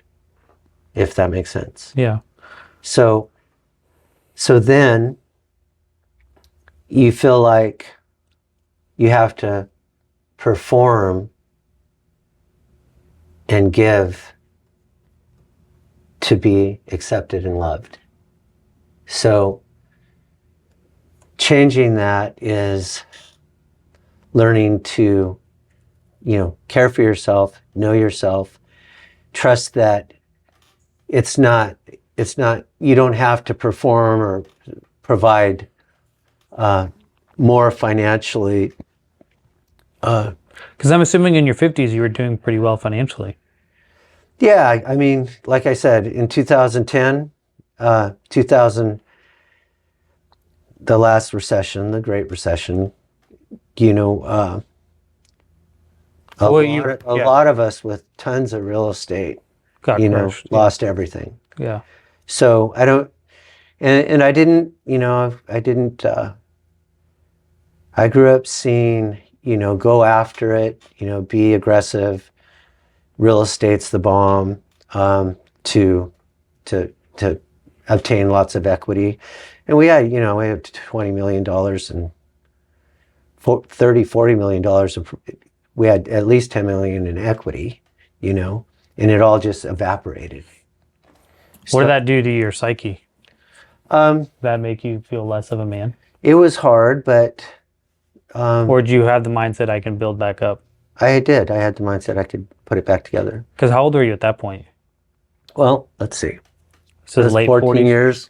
if that makes sense. Yeah. So then you feel like you have to perform and give to be accepted and loved. So changing that is learning to, you know, care for yourself, know yourself, trust that it's not, you don't have to perform or provide more financially. Because I'm assuming in your 50s you were doing pretty well financially. Yeah, I mean, like I said, in 2010, 2000, the last recession, the Great Recession, you know, a lot of us with tons of real estate, got you know, crushed. lost everything. Yeah. So I don't, and I didn't, you know, I grew up seeing, you know, go after it, you know, be aggressive. Real estate's the bomb, to obtain lots of equity. And we had $20 million and $40 million. We had at least 10 million in equity, you know, and it all just evaporated. What did that do to your psyche? Did that make you feel less of a man? It was hard, but... or did you have the mindset I can build back up? I did. I had the mindset I could put it back together. Because how old were you at that point? Well, let's see. So late 14 40s? years.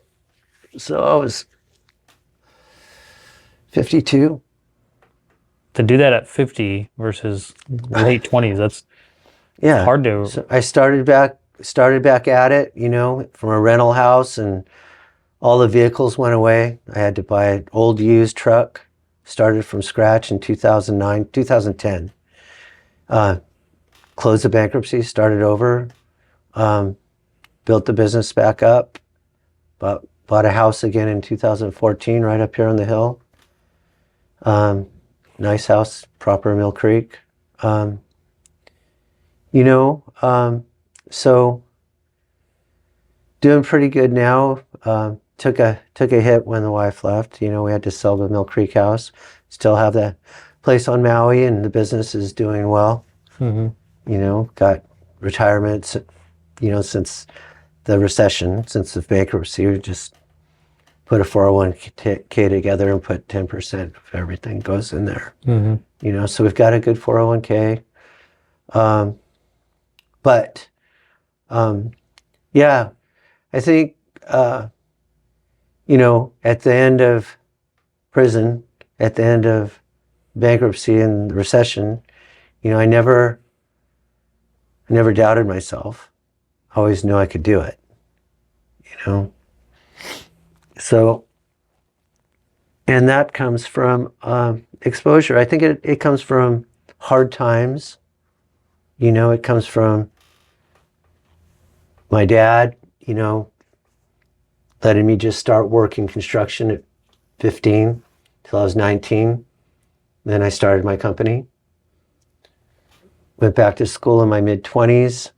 So I was 52. To do that at 50 versus late 20s, that's hard to... So I started back at it, you know, from a rental house, and all the vehicles went away. I had to buy an old used truck. Started from scratch in 2010. Closed the bankruptcy, started over, built the business back up, bought a house again in 2014 right up here on the hill. Nice house, proper Mill Creek. So doing pretty good now. Took a hit when the wife left. You know, we had to sell the Mill Creek house. Still have that place on Maui, and the business is doing well. Mm-hmm. You know, got retirements, you know, since the recession, since the bankruptcy. We just put a 401k together and put 10% of everything goes in there. Mm-hmm. You know, so we've got a good 401k. Yeah, I think, you know, at the end of prison, at the end of bankruptcy and the recession, you know, I never doubted myself. I always knew I could do it, you know. So, and that comes from exposure. I think it comes from hard times. You know, it comes from my dad, you know, letting me just start working construction at 15 till I was 19. Then I started my company. Went back to school in my mid-20s,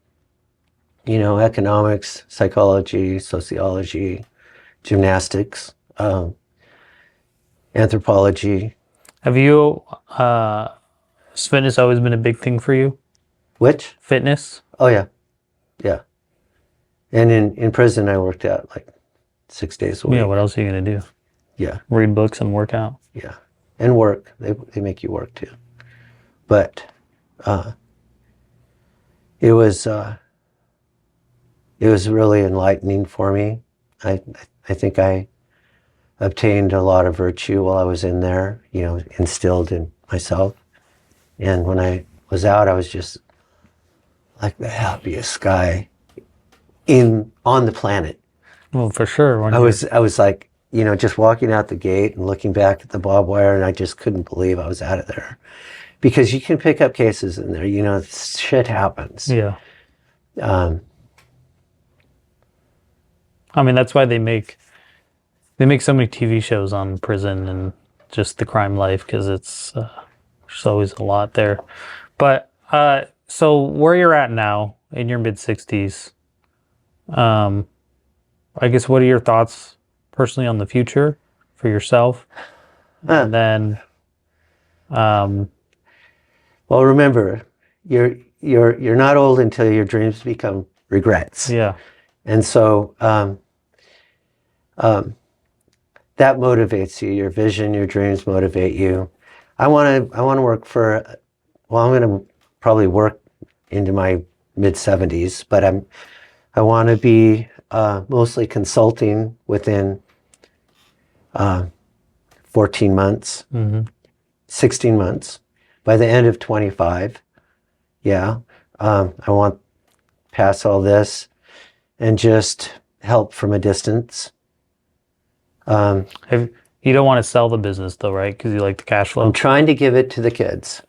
you know, economics, psychology, sociology, gymnastics, anthropology. Have you, has fitness always been a big thing for you? Which? Fitness? Oh, yeah. Yeah. And in prison, I worked out like 6 days a week. Yeah, what else are you going to do? Yeah. Read books and work out? Yeah. And work. They make you work too. But it was really enlightening for me. I think I obtained a lot of virtue while I was in there, you know, instilled in myself. And when I was out, I was just like the happiest guy on the planet. Well, for sure. I was like, you know, just walking out the gate and looking back at the barbed wire, and I just couldn't believe I was out of there. Because you can pick up cases in there, you know, shit happens. Yeah. I mean, that's why they make so many TV shows on prison and just the crime life, because it's there's always a lot there. But so where you're at now in your mid-60s, I guess what are your thoughts personally on the future for yourself? And then, well, remember, you're not old until your dreams become regrets. Yeah. And so that motivates you. Your vision, your dreams motivate you. I want to work for. Well, I'm going to probably work into my mid-70s, but I want to be mostly consulting within 14 months, 16 months. By the end of 25, yeah, I want to pass all this and just help from a distance. Have You don't want to sell the business though, right? Because you like the cash flow. I'm trying to give it to the kids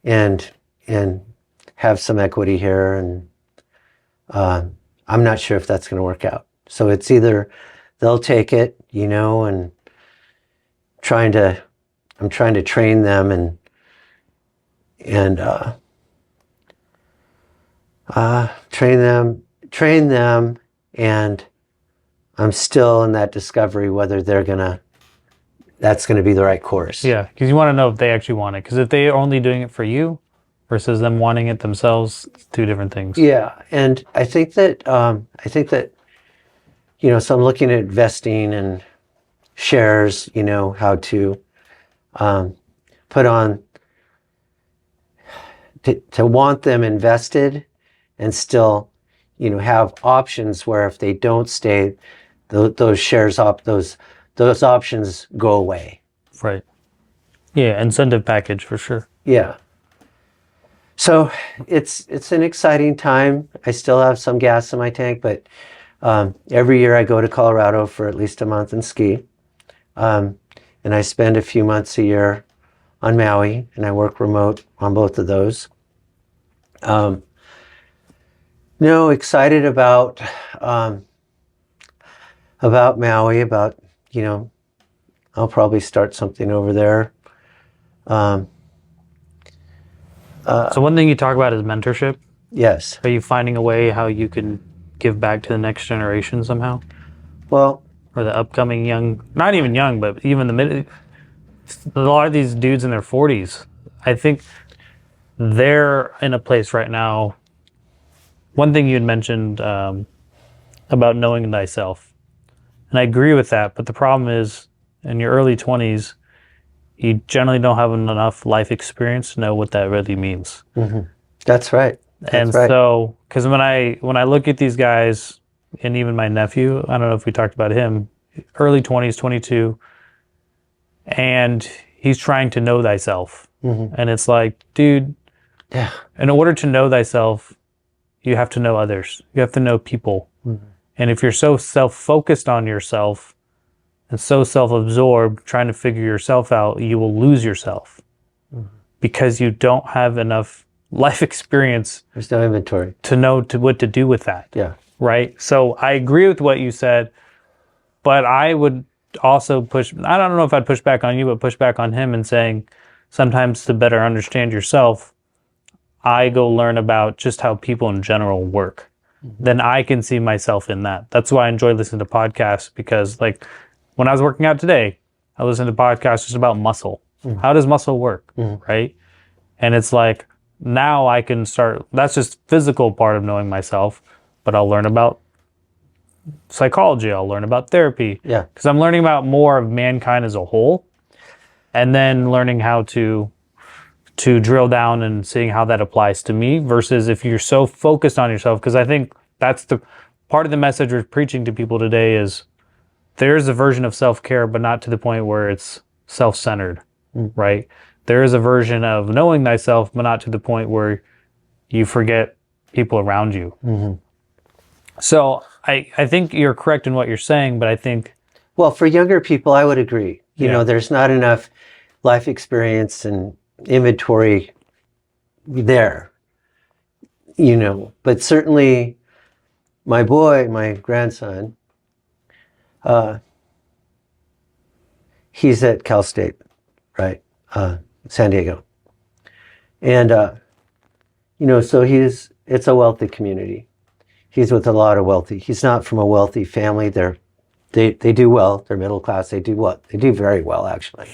and have some equity here, and I'm not sure if that's going to work out. So it's either they'll take it, and I'm trying to train them and train them, and I'm still in that discovery whether that's gonna be the right course. Yeah, because you want to know if they actually want it. Because if they are only doing it for you versus them wanting it themselves, it's two different things. Yeah, and I think that so I'm looking at investing and shares. How to put on to want them invested and still, have options where if they don't stay, those shares those options go away. Right. Yeah, incentive package for sure. Yeah. So it's an exciting time. I still have some gas in my tank, but every year I go to Colorado for at least a month and ski. And I spend a few months a year on Maui, and I work remote on both of those. No, excited about Maui, I'll probably start something over there. So one thing you talk about is mentorship. Yes. Are you finding a way how you can give back to the next generation somehow? Well, or the upcoming young, not even young, but even the mid, a lot of these dudes in their 40s, I think they're in a place right now. One thing you had mentioned about knowing thyself, and I agree with that, but the problem is in your early 20s, you generally don't have enough life experience to know what that really means. Mm-hmm. That's right. So, because when I look at these guys, and even my nephew, I don't know if we talked about him, early 20s, 22, and he's trying to know thyself. Mm-hmm. And it's like, dude, yeah. In order to know thyself, you have to know others. You have to know people. Mm-hmm. And if you're so self-focused on yourself and so self-absorbed, trying to figure yourself out, you will lose yourself because you don't have enough life experience. There's no inventory to know what to do with that. Yeah. Right. So I agree with what you said, but I would also push, I don't know if I'd push back on you, but push back on him and saying sometimes to better understand yourself, I go learn about just how people in general work. Then I can see myself in that. That's why I enjoy listening to podcasts, because like when I was working out today, I listened to podcasts just about muscle. Mm-hmm. How does muscle work? Mm-hmm. Right. And it's like, now I can start, that's just physical part of knowing myself, but I'll learn about psychology. I'll learn about therapy. Yeah. Because I'm learning about more of mankind as a whole, and then learning how to drill down and seeing how that applies to me, versus if you're so focused on yourself. Because I think that's the part of the message we're preaching to people today is there's a version of self-care, but not to the point where it's self-centered, right? There is a version of knowing thyself, but not to the point where you forget people around you. Mm-hmm. So I think you're correct in what you're saying, but I think... Well, for younger people, I would agree. You know, there's not enough life experience and inventory there, but certainly my grandson, he's at Cal State, right? San Diego. And, so it's a wealthy community. He's with a lot of wealthy. He's not from a wealthy family. They do well. They're middle class. They do what? They do very well, actually.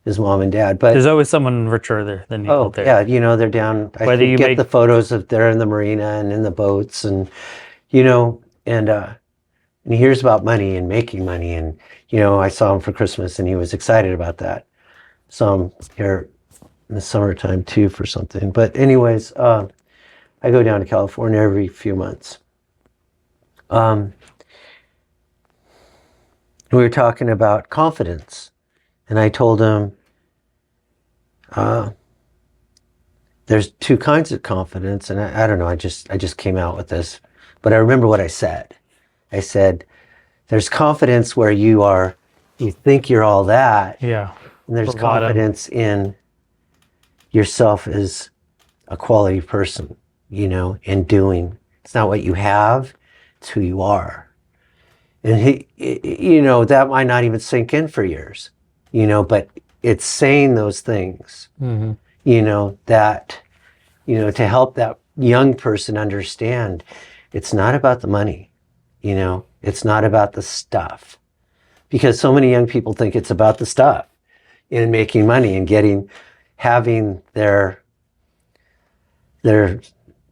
His mom and dad. But there's always someone richer there than you. Oh, there. Yeah, they're down. I get the photos of they're in the marina and in the boats, and and he hears about money and making money, and I saw him for Christmas, and he was excited about that. Saw him here in the summertime too for something. But anyways, I go down to California every few months. We were talking about confidence, and I told him there's two kinds of confidence, and I don't know, I just came out with this, but I remember what I said. I said, there's confidence where you are you think you're all that. Yeah. And there's Bravado. confidence in yourself as a quality person, you know, and doing. It's not what you have, it's who you are. And you know, that might not even sink in for years, you know, but it's saying those things, you know, that, you know, to help that young person understand it's not about the money, you know, it's not about the stuff. Because so many young people think it's about the stuff and making money and having their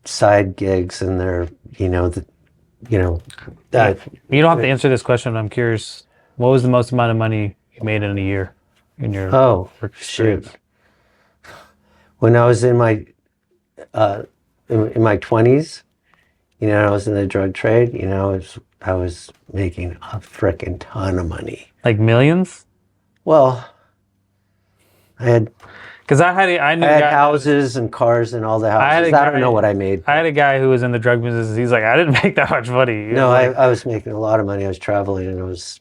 side gigs and their, you know, that. You don't have to answer this question, but I'm curious. What was the most amount of money you made in a year in your work experience? Shoot. When I was in my 20s, you know, I was in the drug trade, you know, I was making a frickin' ton of money. Like millions? Well, I had houses and cars and all the houses. I don't know what I made. I had a guy who was in the drug business. He's like, I didn't make that much money. No, I was making a lot of money. I was traveling, and it was,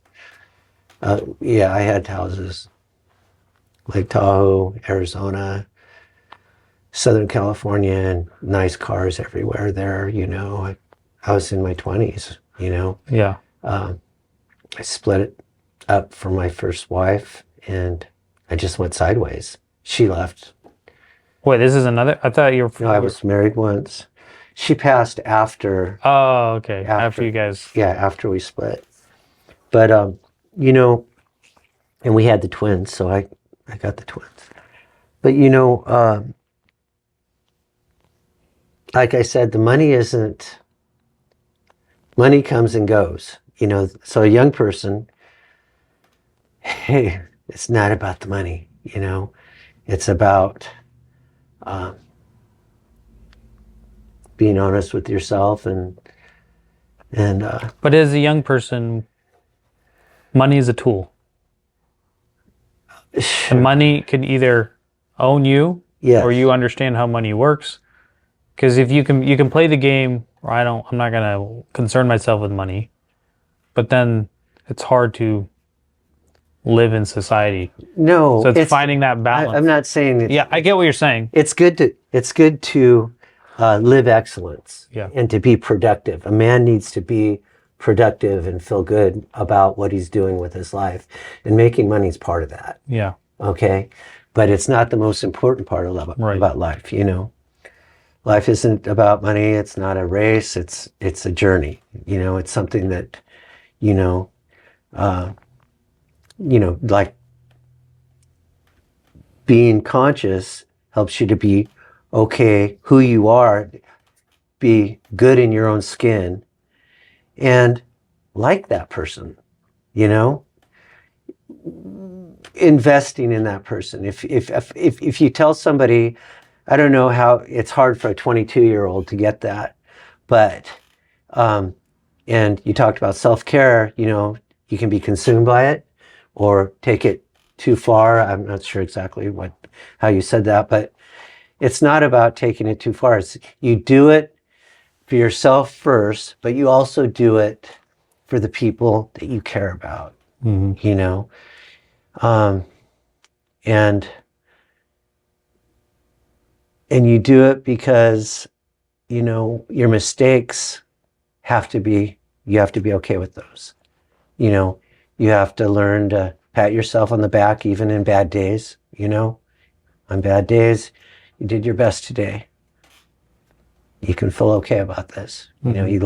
yeah, I had houses. Lake Tahoe, Arizona, Southern California, and nice cars everywhere there, you know. I was in my 20s, you know. Yeah. I split it up from my first wife, and I just went sideways. She left. Wait, this is another? I thought you were... No, I was married once. She passed after. Oh, okay. After you guys... Yeah, after we split. But, you know, and we had the twins, so I got the twins. But, you know, like I said, the money comes and goes, you know. So a young person, hey, it's not about the money, you know. It's about being honest with yourself and But as a young person, money is a tool. And money can either own you, yes, or you understand how money works. Because if you can play the game, or I'm not gonna concern myself with money, but then it's hard to live in society. No, so it's finding that balance. I'm not saying yeah, I get what you're saying. It's good to live excellence, yeah, and to be productive. A man needs to be productive and feel good about what he's doing with his life, and making money is part of that. Yeah. Okay, but it's not the most important part of about life. You know, life isn't about money. It's not a race. It's a journey. You know, it's something that, you know, like being conscious helps you to be okay who you are, be good in your own skin, and like that person, you know, investing in that person. If you tell somebody, I don't know how, it's hard for a 22-year-old to get that, but and you talked about self-care, you know, you can be consumed by it or take it too far. I'm not sure exactly how you said that, but it's not about taking it too far. It's, you do it for yourself first, but you also do it for the people that you care about, you know? And you do it because, you know, your mistakes you have to be okay with those. You know, you have to learn to pat yourself on the back, even in bad days, you know? On bad days, you did your best today. You can feel okay about this. You know, you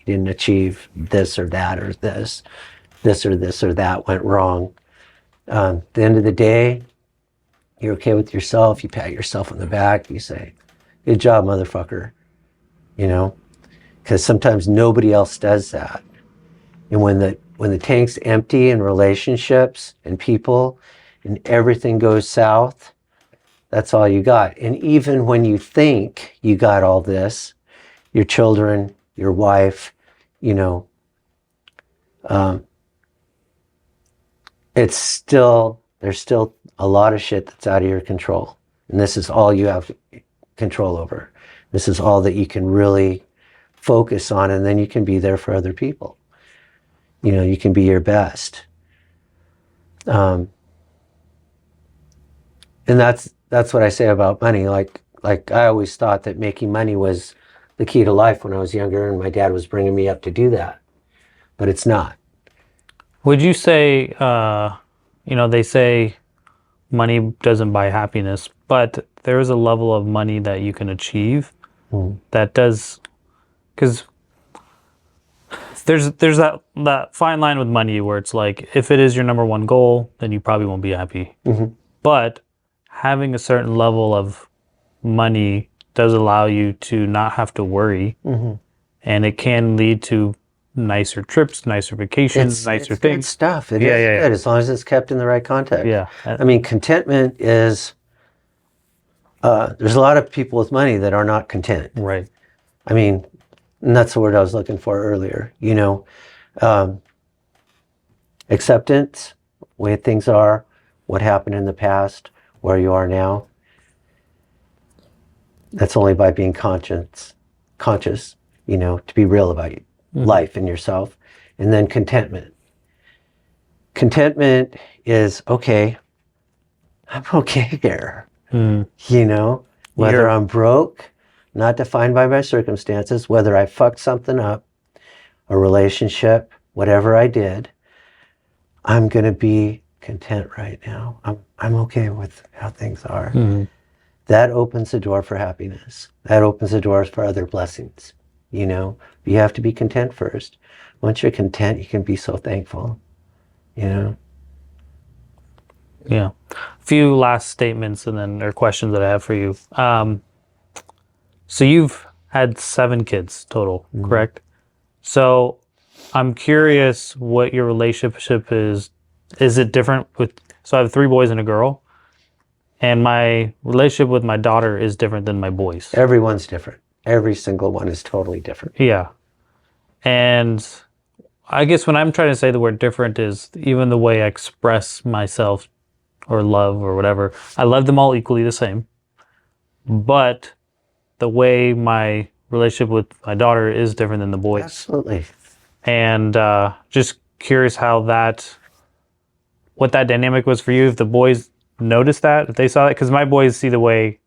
didn't achieve this or that, or this or this or that went wrong. At the end of the day, you're okay with yourself. You pat yourself on the back. You say, good job, motherfucker. You know, because sometimes nobody else does that. And when the tank's empty in relationships and people and everything goes south, that's all you got. And even when you think you got all this, your children, your wife, you know, there's still a lot of shit that's out of your control. And this is all you have control over. This is all that you can really focus on, and then you can be there for other people. You know, you can be your best. Um, and that's what I say about money. Like I always thought that making money was the key to life when I was younger, and my dad was bringing me up to do that, but it's not. Would you say, they say money doesn't buy happiness, but there is a level of money that you can achieve that does, because there's that fine line with money where it's like, if it is your number one goal, then you probably won't be happy. But having a certain level of money does allow you to not have to worry, and it can lead to nicer trips, nicer vacations, nicer it's things. Good stuff. It is good as long as it's kept in the right context. Yeah. I mean, contentment is. There's a lot of people with money that are not content. Right. I mean, and that's the word I was looking for earlier. Acceptance, way things are, what happened in the past, where you are now. That's only by being conscious, to be real about life and yourself. And then contentment. Contentment is, okay, I'm okay here. Whether I'm broke, not defined by my circumstances, whether I fucked something up, a relationship, whatever I did, I'm going to be content right now. I'm okay with how things are. That opens the door for happiness. That opens the doors for other blessings. You have to be content first. Once you're content, you can be so thankful. Yeah. A few last statements and then there are questions that I have for you. So you've had 7 kids total, correct? So I'm curious what your relationship is. Is it different so I have 3 boys and a girl, and my relationship with my daughter is different than my boys. Everyone's different. Every single one is totally different. Yeah. And I guess when I'm trying to say the word different is even the way I express myself or love or whatever. I love them all equally the same. But the way my relationship with my daughter is different than the boys. Absolutely. And just curious what that dynamic was for you, if the boys noticed that, if they saw that. Because my boys see the way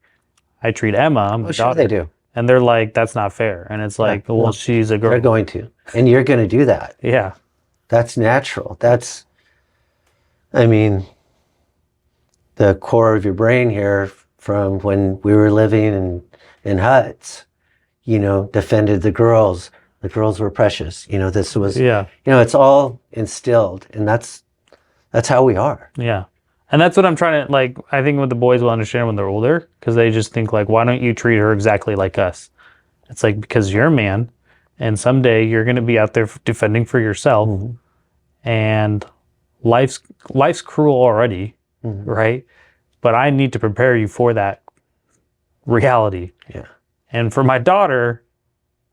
I treat Emma, my daughter. Sure they do. And they're like, that's not fair. And it's like, she's a girl. They're going to. And you're going to do that. Yeah. That's natural. The core of your brain here from when we were living in huts, defended the girls. The girls were precious. This was, it's all instilled, and that's how we are. Yeah. And that's what I'm trying to, I think what the boys will understand when they're older, because they just think why don't you treat her exactly like us? It's because you're a man, and someday you're going to be out there defending for yourself, and life's cruel already, right? But I need to prepare you for that reality. Yeah. And for my daughter,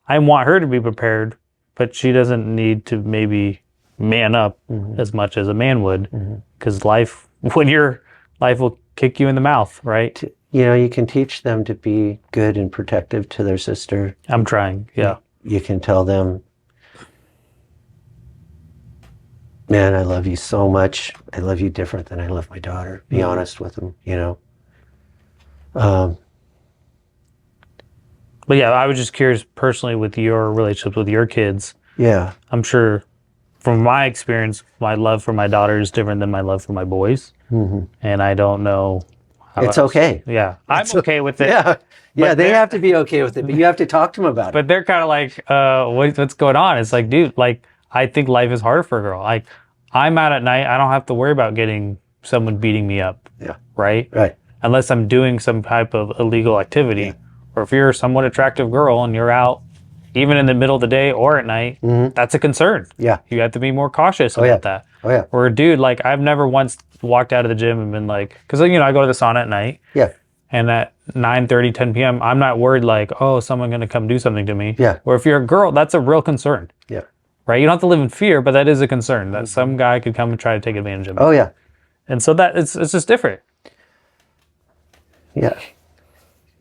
I want her to be prepared, but she doesn't need to maybe man up as much as a man would, because life will kick you in the mouth, right? You can teach them to be good and protective to their sister. I'm trying, yeah. You can tell them, man, I love you so much. I love you different than I love my daughter. Be honest with them, But yeah, I was just curious personally with your relationships with your kids. Yeah. I'm sure from my experience, my love for my daughter is different than my love for my boys. And I don't know. It's okay. Yeah. I'm okay with it. Yeah. Yeah, they have to be okay with it, but you have to talk to them about it. But they're kind of like, what's going on? It's like, dude, I think life is harder for a girl. I'm out at night. I don't have to worry about getting someone beating me up. Yeah. Right? Right. Unless I'm doing some type of illegal activity. Yeah. Or if you're a somewhat attractive girl and you're out, even in the middle of the day or at night, that's a concern. Yeah. You have to be more cautious about that. Oh, yeah. Or a dude, I've never once walked out of the gym and been because, I go to the sauna at night. Yeah. And at 9:30, 10 p.m., I'm not worried someone's going to come do something to me. Yeah. Or if you're a girl, that's a real concern. Yeah. Right? You don't have to live in fear, but that is a concern that some guy could come and try to take advantage of me. Oh, yeah. And so that it's just different. Yeah.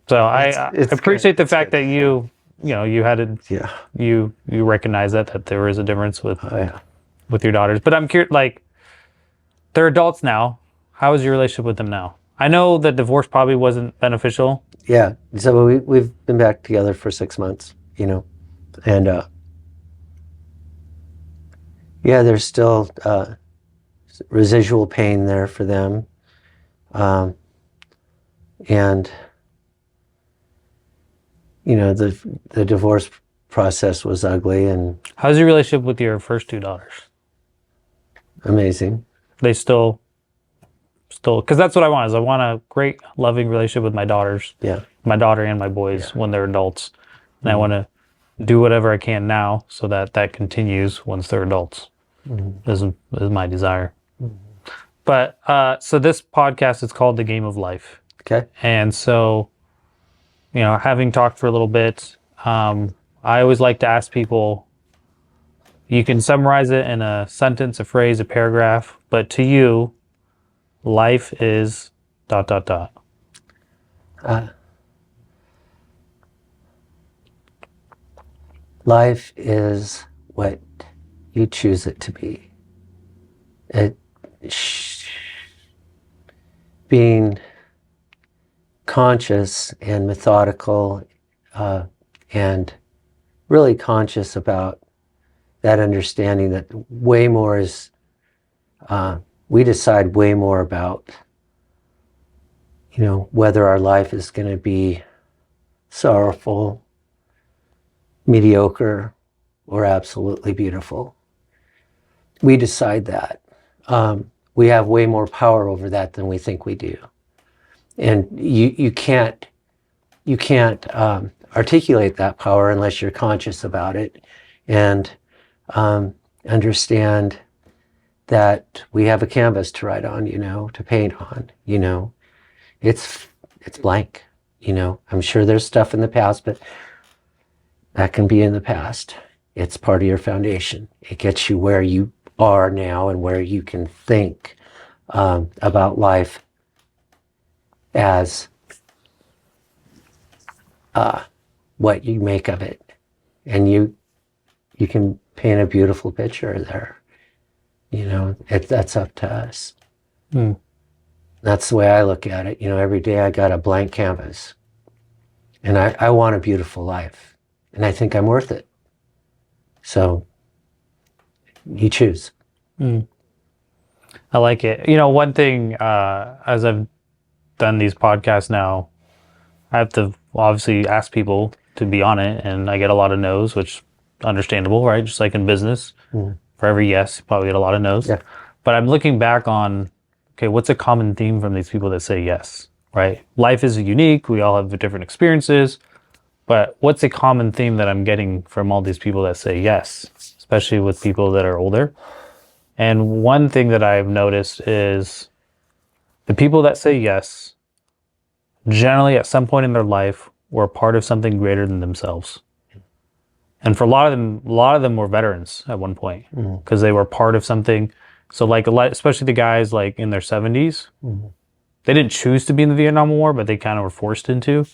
So I appreciate the fact that you had it. Yeah. You recognize that there is a difference with Oh, yeah. with your daughters. But I'm curious, they're adults now. How is your relationship with them now? I know that divorce probably wasn't beneficial. Yeah. So we've been back together for 6 months, and yeah, there's still residual pain there for them. And the divorce process was ugly and How's your relationship with your first two daughters? amazing. They still, because that's what I want. Is I want a great, loving relationship with my daughters. Yeah. My daughter and my boys when they're adults, and I want to do whatever I can now so that continues once they're adults. Is my desire. But so this podcast is called The Game of Life. Okay. And so, having talked for a little bit, I always like to ask people, you can summarize it in a sentence, a phrase, a paragraph, but to you, life is ... Life is what you choose it to be. Being conscious and methodical, and really conscious about that understanding that way more is, we decide way more about, whether our life is going to be sorrowful, mediocre, or absolutely beautiful. We decide that. We have way more power over that than we think we do. And you can't articulate that power unless you're conscious about it and understand that we have a canvas to write on, to paint on, it's blank, I'm sure there's stuff in the past, but that can be in the past. It's part of your foundation. It gets you where you are now and where you can think about life as what you make of it. And you can paint a beautiful picture there. That's up to us. That's the way I look at it. Every day I got a blank canvas. And I want a beautiful life. And I think I'm worth it. So you choose. I like it. One thing, as I've done these podcasts now, I have to obviously ask people to be on it, and I get a lot of no's, which understandable, right? Just like in business, for every yes, you probably get a lot of no's. Yeah. But I'm looking back on, okay, what's a common theme from these people that say yes, right? Life is unique. We all have different experiences. But what's a common theme that I'm getting from all these people that say yes, especially with people that are older? And one thing that I've noticed is the people that say yes, generally at some point in their life, were a part of something greater than themselves. And for a lot of them were veterans at one point because they were part of something. So like especially the guys like in their 70s, they didn't choose to be in the Vietnam War, but they kind of were forced into.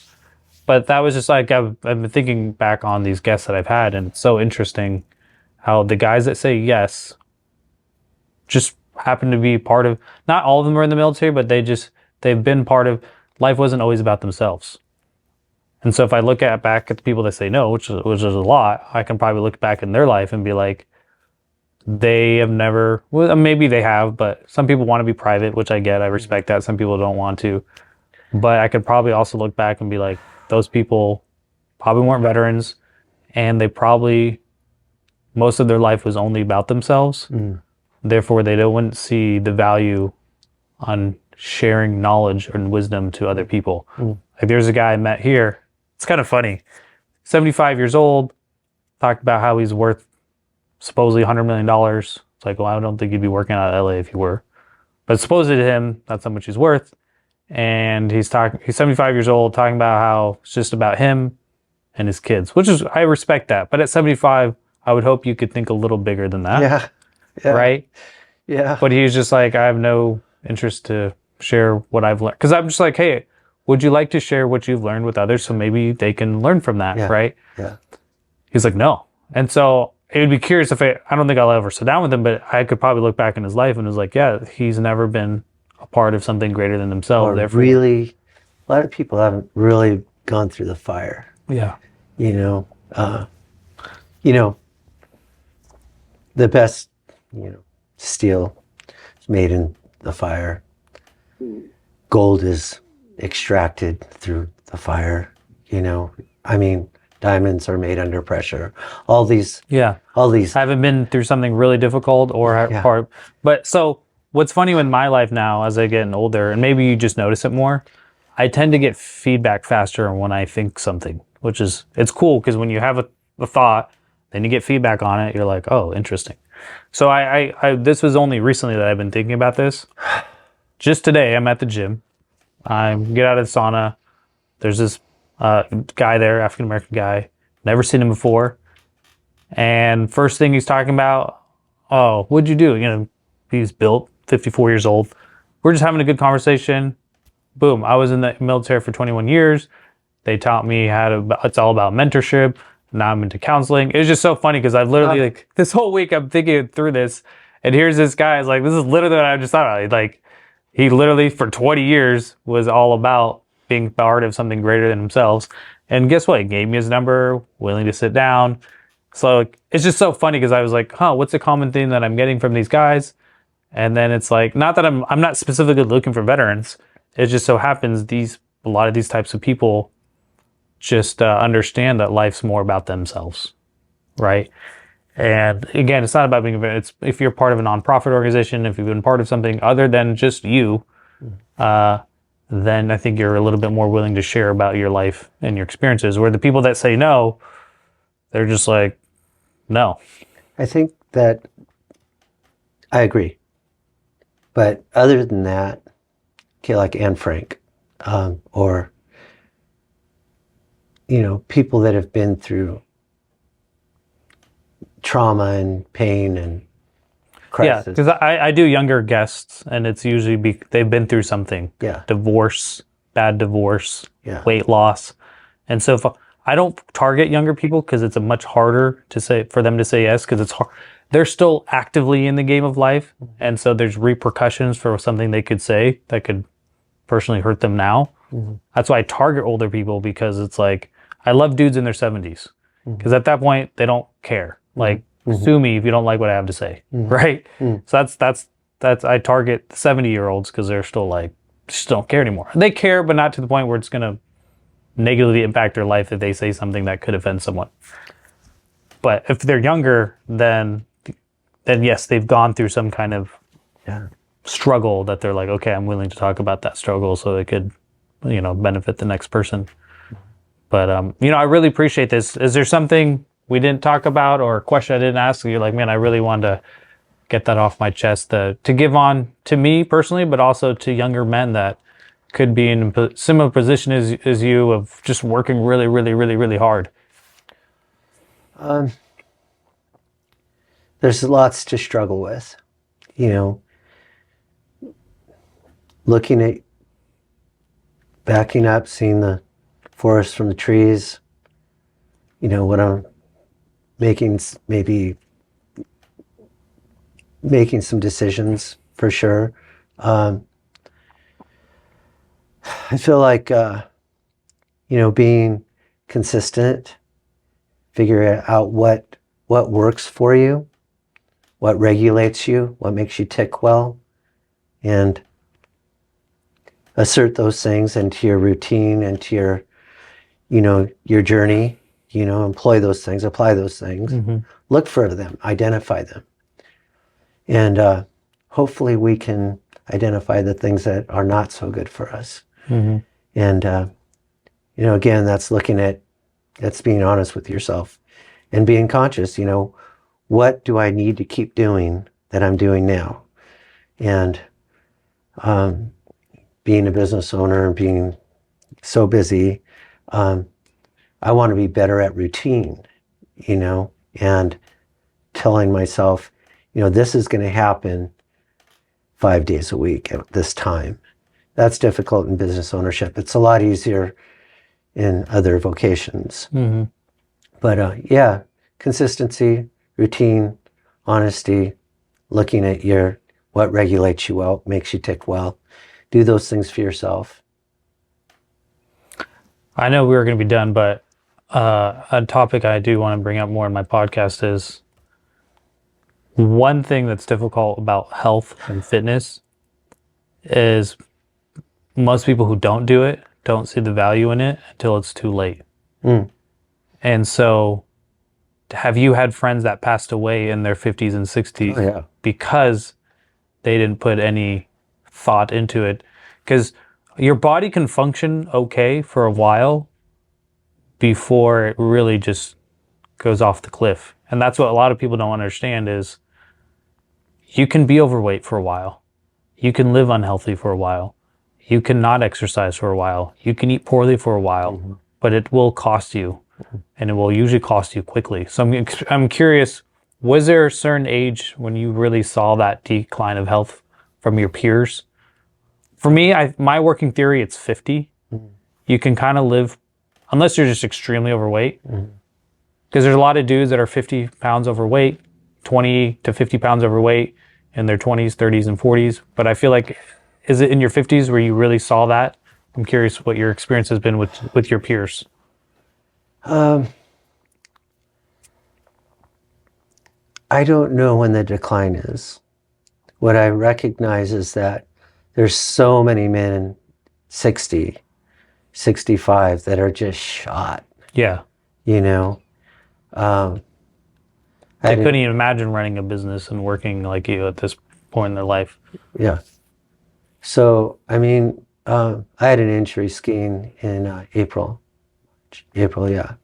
But that was just like, I've been thinking back on these guests that I've had, and it's so interesting how the guys that say yes just happen to be part of, not all of them are in the military, but they've been part of, life wasn't always about themselves. And so if I look back at the people that say no, which is a lot, I can probably look back in their life and be like, they have never, well, maybe they have, but some people want to be private, which I get, I respect that. Some people don't want to. But I could probably also look back and be like, those people probably weren't veterans, and they probably, most of their life was only about themselves. Therefore, they wouldn't see the value on sharing knowledge and wisdom to other people. Like there's a guy I met here. It's kind of funny. 75 years old, talked about how he's worth supposedly $100 million. It's like, well, I don't think you'd be working out of LA if you were. But supposedly to him, that's how much he's worth. And he's 75 years old, talking about how it's just about him and his kids, which is, I respect that. But at 75, I would hope you could think a little bigger than that. Yeah. Right? Yeah. But he's just like, I have no interest to share what I've learned. Because I'm just like, hey, would you like to share what you've learned with others so maybe they can learn from that, right? Yeah. He's like, no. And so it would be curious if I don't think I'll ever sit down with him, but I could probably look back in his life and was like, yeah, he's never been a part of something greater than himself. Or Therefore, really, a lot of people haven't really gone through the fire. yeah, You know, you know, the best, steel is made in the fire. Gold is extracted through the fire. I mean, diamonds are made under pressure. All these, yeah. I haven't been through something really difficult but so what's funny with my life now as I get older, and maybe you just notice it more, I tend to get feedback faster when I think something, it's cool because when you have a thought, then you get feedback on it, you're like, oh, interesting. So I this was only recently that I've been thinking about this. Just today, I'm at the gym. I get out of the sauna. There's this guy there, African-American guy. Never seen him before. And first thing he's talking about, oh, what'd you do? He's built, 54 years old. We're just having a good conversation. Boom. I was in the military for 21 years. They taught me it's all about mentorship. Now I'm into counseling. It was just so funny because I've literally, this whole week I'm thinking through this. And here's this guy. It's like, this is literally what I just thought about. Like, he literally for 20 years was all about being part of something greater than themselves. And guess what? He gave me his number, willing to sit down. So it's just so funny because I was like, what's a common thing that I'm getting from these guys? And then it's like, not that I'm not specifically looking for veterans. It just so happens a lot of these types of people just understand that life's more about themselves, right? And again, it's not about being it's if you're part of a nonprofit organization, if you've been part of something other than just you, then I think you're a little bit more willing to share about your life and your experiences. Where the people that say no, they're just like, no. I think that I agree. But other than that, okay, like Anne Frank, or, people that have been through trauma and pain and crisis. Yeah, because I do younger guests, and it's usually they've been through something. Yeah. Divorce, bad divorce, Yeah. weight loss. And so if I don't target younger people because it's a much harder for them to say yes because it's hard. They're still actively in the game of life. And so there's repercussions for something they could say that could personally hurt them now. Mm-hmm. That's why I target older people because it's like, I love dudes in their 70s because at that point they don't care. Like, sue me if you don't like what I have to say. Right. So that's I target 70-year-olds because they're still like, just don't care anymore. They care, but not to the point where it's going to negatively impact their life if they say something that could offend someone. But if they're younger, then yes, they've gone through some kind of struggle that they're like, okay, I'm willing to talk about that struggle so it could, benefit the next person. But, I really appreciate this. Is there something we didn't talk about or a question I didn't ask? You're like, man, I really wanted to get that off my chest to give on to me personally, but also to younger men that could be in a similar position as you of just working really, really, really, really hard. There's lots to struggle with, looking at, backing up, seeing the forest from the trees, when I'm maybe making some decisions for sure. I feel like, being consistent, figure out what works for you, what regulates you, what makes you tick well, and assert those things into your routine, into your journey, employ those things, apply those things, look for them, identify them. And hopefully we can identify the things that are not so good for us. And, again, that's being honest with yourself and being conscious, what do I need to keep doing that I'm doing now? And being a business owner and being so busy, I want to be better at routine, and telling myself, this is going to happen 5 days a week at this time. That's difficult in business ownership. It's a lot easier in other vocations. But consistency, routine, honesty, looking at what regulates you well, makes you tick well. Do those things for yourself. I know we were going to be done, but a topic I do want to bring up more in my podcast is one thing that's difficult about health and fitness is most people who don't do it don't see the value in it until it's too late. And so have you had friends that passed away in their 50s and 60s because they didn't put any thought into it? Because your body can function okay for a while before it really just goes off the cliff. And that's what a lot of people don't understand is you can be overweight for a while. You can live unhealthy for a while. You can not exercise for a while. You can eat poorly for a while, but it will cost you, and it will usually cost you quickly. So I'm curious, was there a certain age when you really saw that decline of health from your peers? For me, my working theory, it's 50. You can kind of live, unless you're just extremely overweight, because there's a lot of dudes that are 50 pounds overweight, 20 to 50 pounds overweight in their 20s, 30s, and 40s. But I feel like, is it in your 50s where you really saw that? I'm curious what your experience has been with your peers. I don't know when the decline is. What I recognize is that there's so many men 60, 65 that are just shot. Yeah. You know? They couldn't even imagine running a business and working like you at this point in their life. Yeah. So, I mean, I had an injury skiing in April, yeah.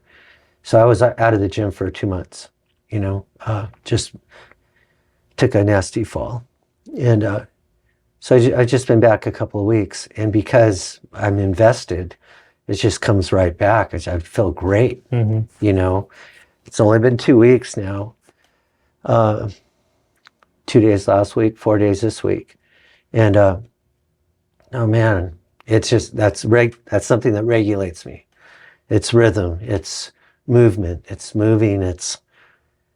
So I was out of the gym for 2 months, just took a nasty fall. And so I just been back a couple of weeks. And because I'm invested, it just comes right back. I feel great, It's only been 2 weeks now. 2 days last week, 4 days this week. And oh man, it's just that's something that regulates me. It's rhythm, it's movement, it's moving, it's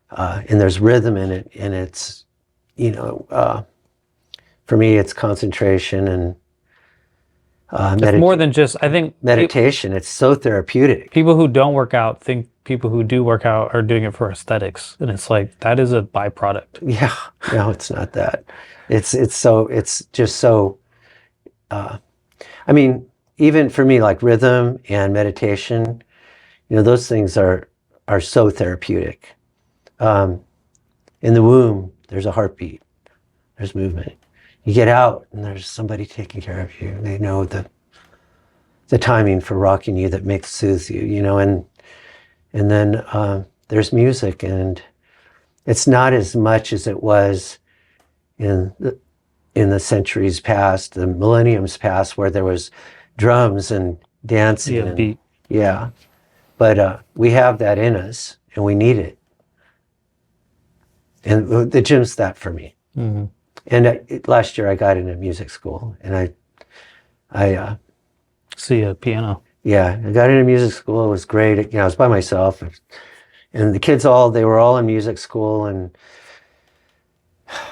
and there's rhythm in it, and it's for me it's concentration and it's more than just, I think, meditation. It's so therapeutic. People who don't work out think people who do work out are doing it for aesthetics, and it's like that is a byproduct. Yeah, no, it's not that. It's just so. I mean, even for me, like rhythm and meditation, those things are so therapeutic. In the womb, there's a heartbeat, there's movement. You get out, and there's somebody taking care of you. They know the timing for rocking you that soothes you, and then there's music, and it's not as much as it was in the centuries past, the millenniums past, where there was drums and dancing. Yeah, beat. Yeah. But we have that in us, and we need it. And the gym's that for me. Mm-hmm. And last year I got into music school, and I see a piano. Yeah, I got into music school. It was great. I was by myself, and the kids they were all in music school and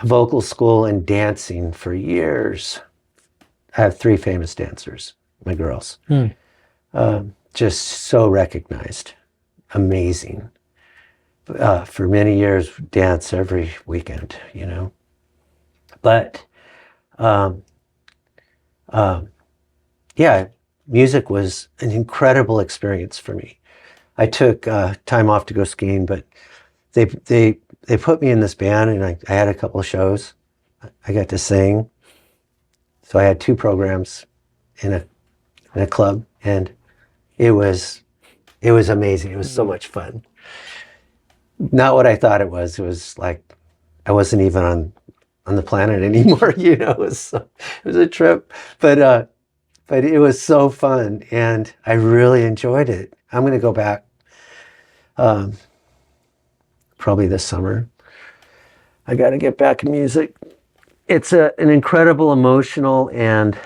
vocal school and dancing for years. I have 3 famous dancers, my girls. Just so recognized. Amazing. For many years, dance every weekend, But, yeah, music was an incredible experience for me. I took time off to go skiing, but they put me in this band, and I had a couple of shows. I got to sing. So I had 2 programs in a club, and it was amazing. It was so much fun. Not what I thought it was. It was like I wasn't even on the planet anymore. It was a trip, but it was so fun, and I really enjoyed it. I'm going to go back. Probably this summer. I got to get back in music. It's an incredible emotional and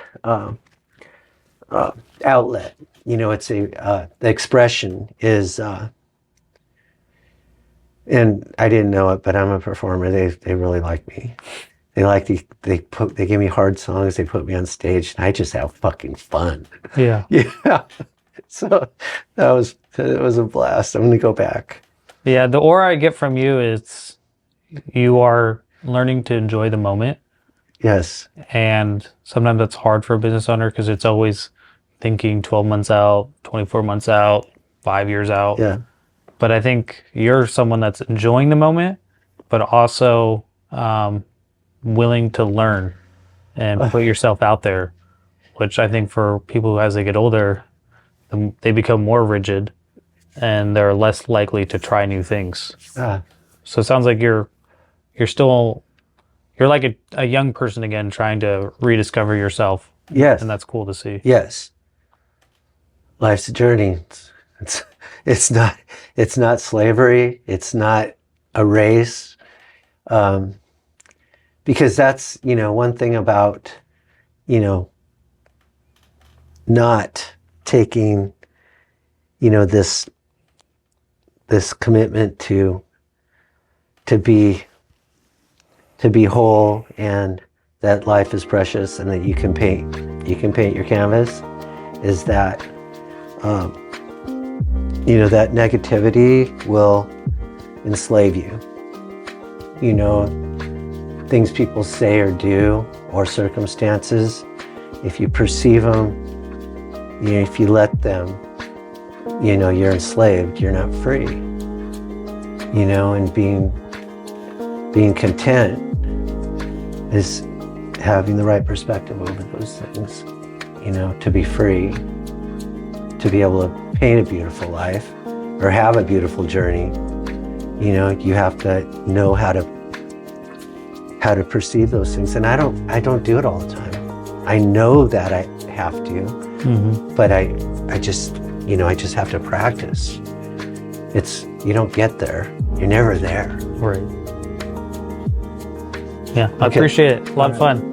outlet. It's the expression is And I didn't know it, but I'm a performer. They really like me. They give me hard songs. They put me on stage, and I just have fucking fun. Yeah. Yeah. So it was a blast. I'm gonna go back. Yeah. The aura I get from you is you are learning to enjoy the moment. Yes. And sometimes that's hard for a business owner because it's always thinking 12 months out, 24 months out, 5 years out. Yeah. But I think you're someone that's enjoying the moment, but also willing to learn and put yourself out there, which I think for people who, as they get older, they become more rigid and they're less likely to try new things. So it sounds like you're like a young person again, trying to rediscover yourself. Yes. And that's cool to see. Yes. Life's a journey. It's not slavery. It's not a race. Because that's, one thing about, not taking, this commitment to be whole, and that life is precious and that you can paint your canvas, is that, that negativity will enslave you. Things people say or do, or circumstances, if you perceive them, if you let them, you're enslaved, you're not free. And being content is having the right perspective over those things, to be free, to be able to paint a beautiful life or have a beautiful journey. You have to know how to perceive those things. And I don't do it all the time. I know that I have to, but I just have to practice. You don't get there. You're never there. Right. Yeah, I appreciate it. A lot of fun.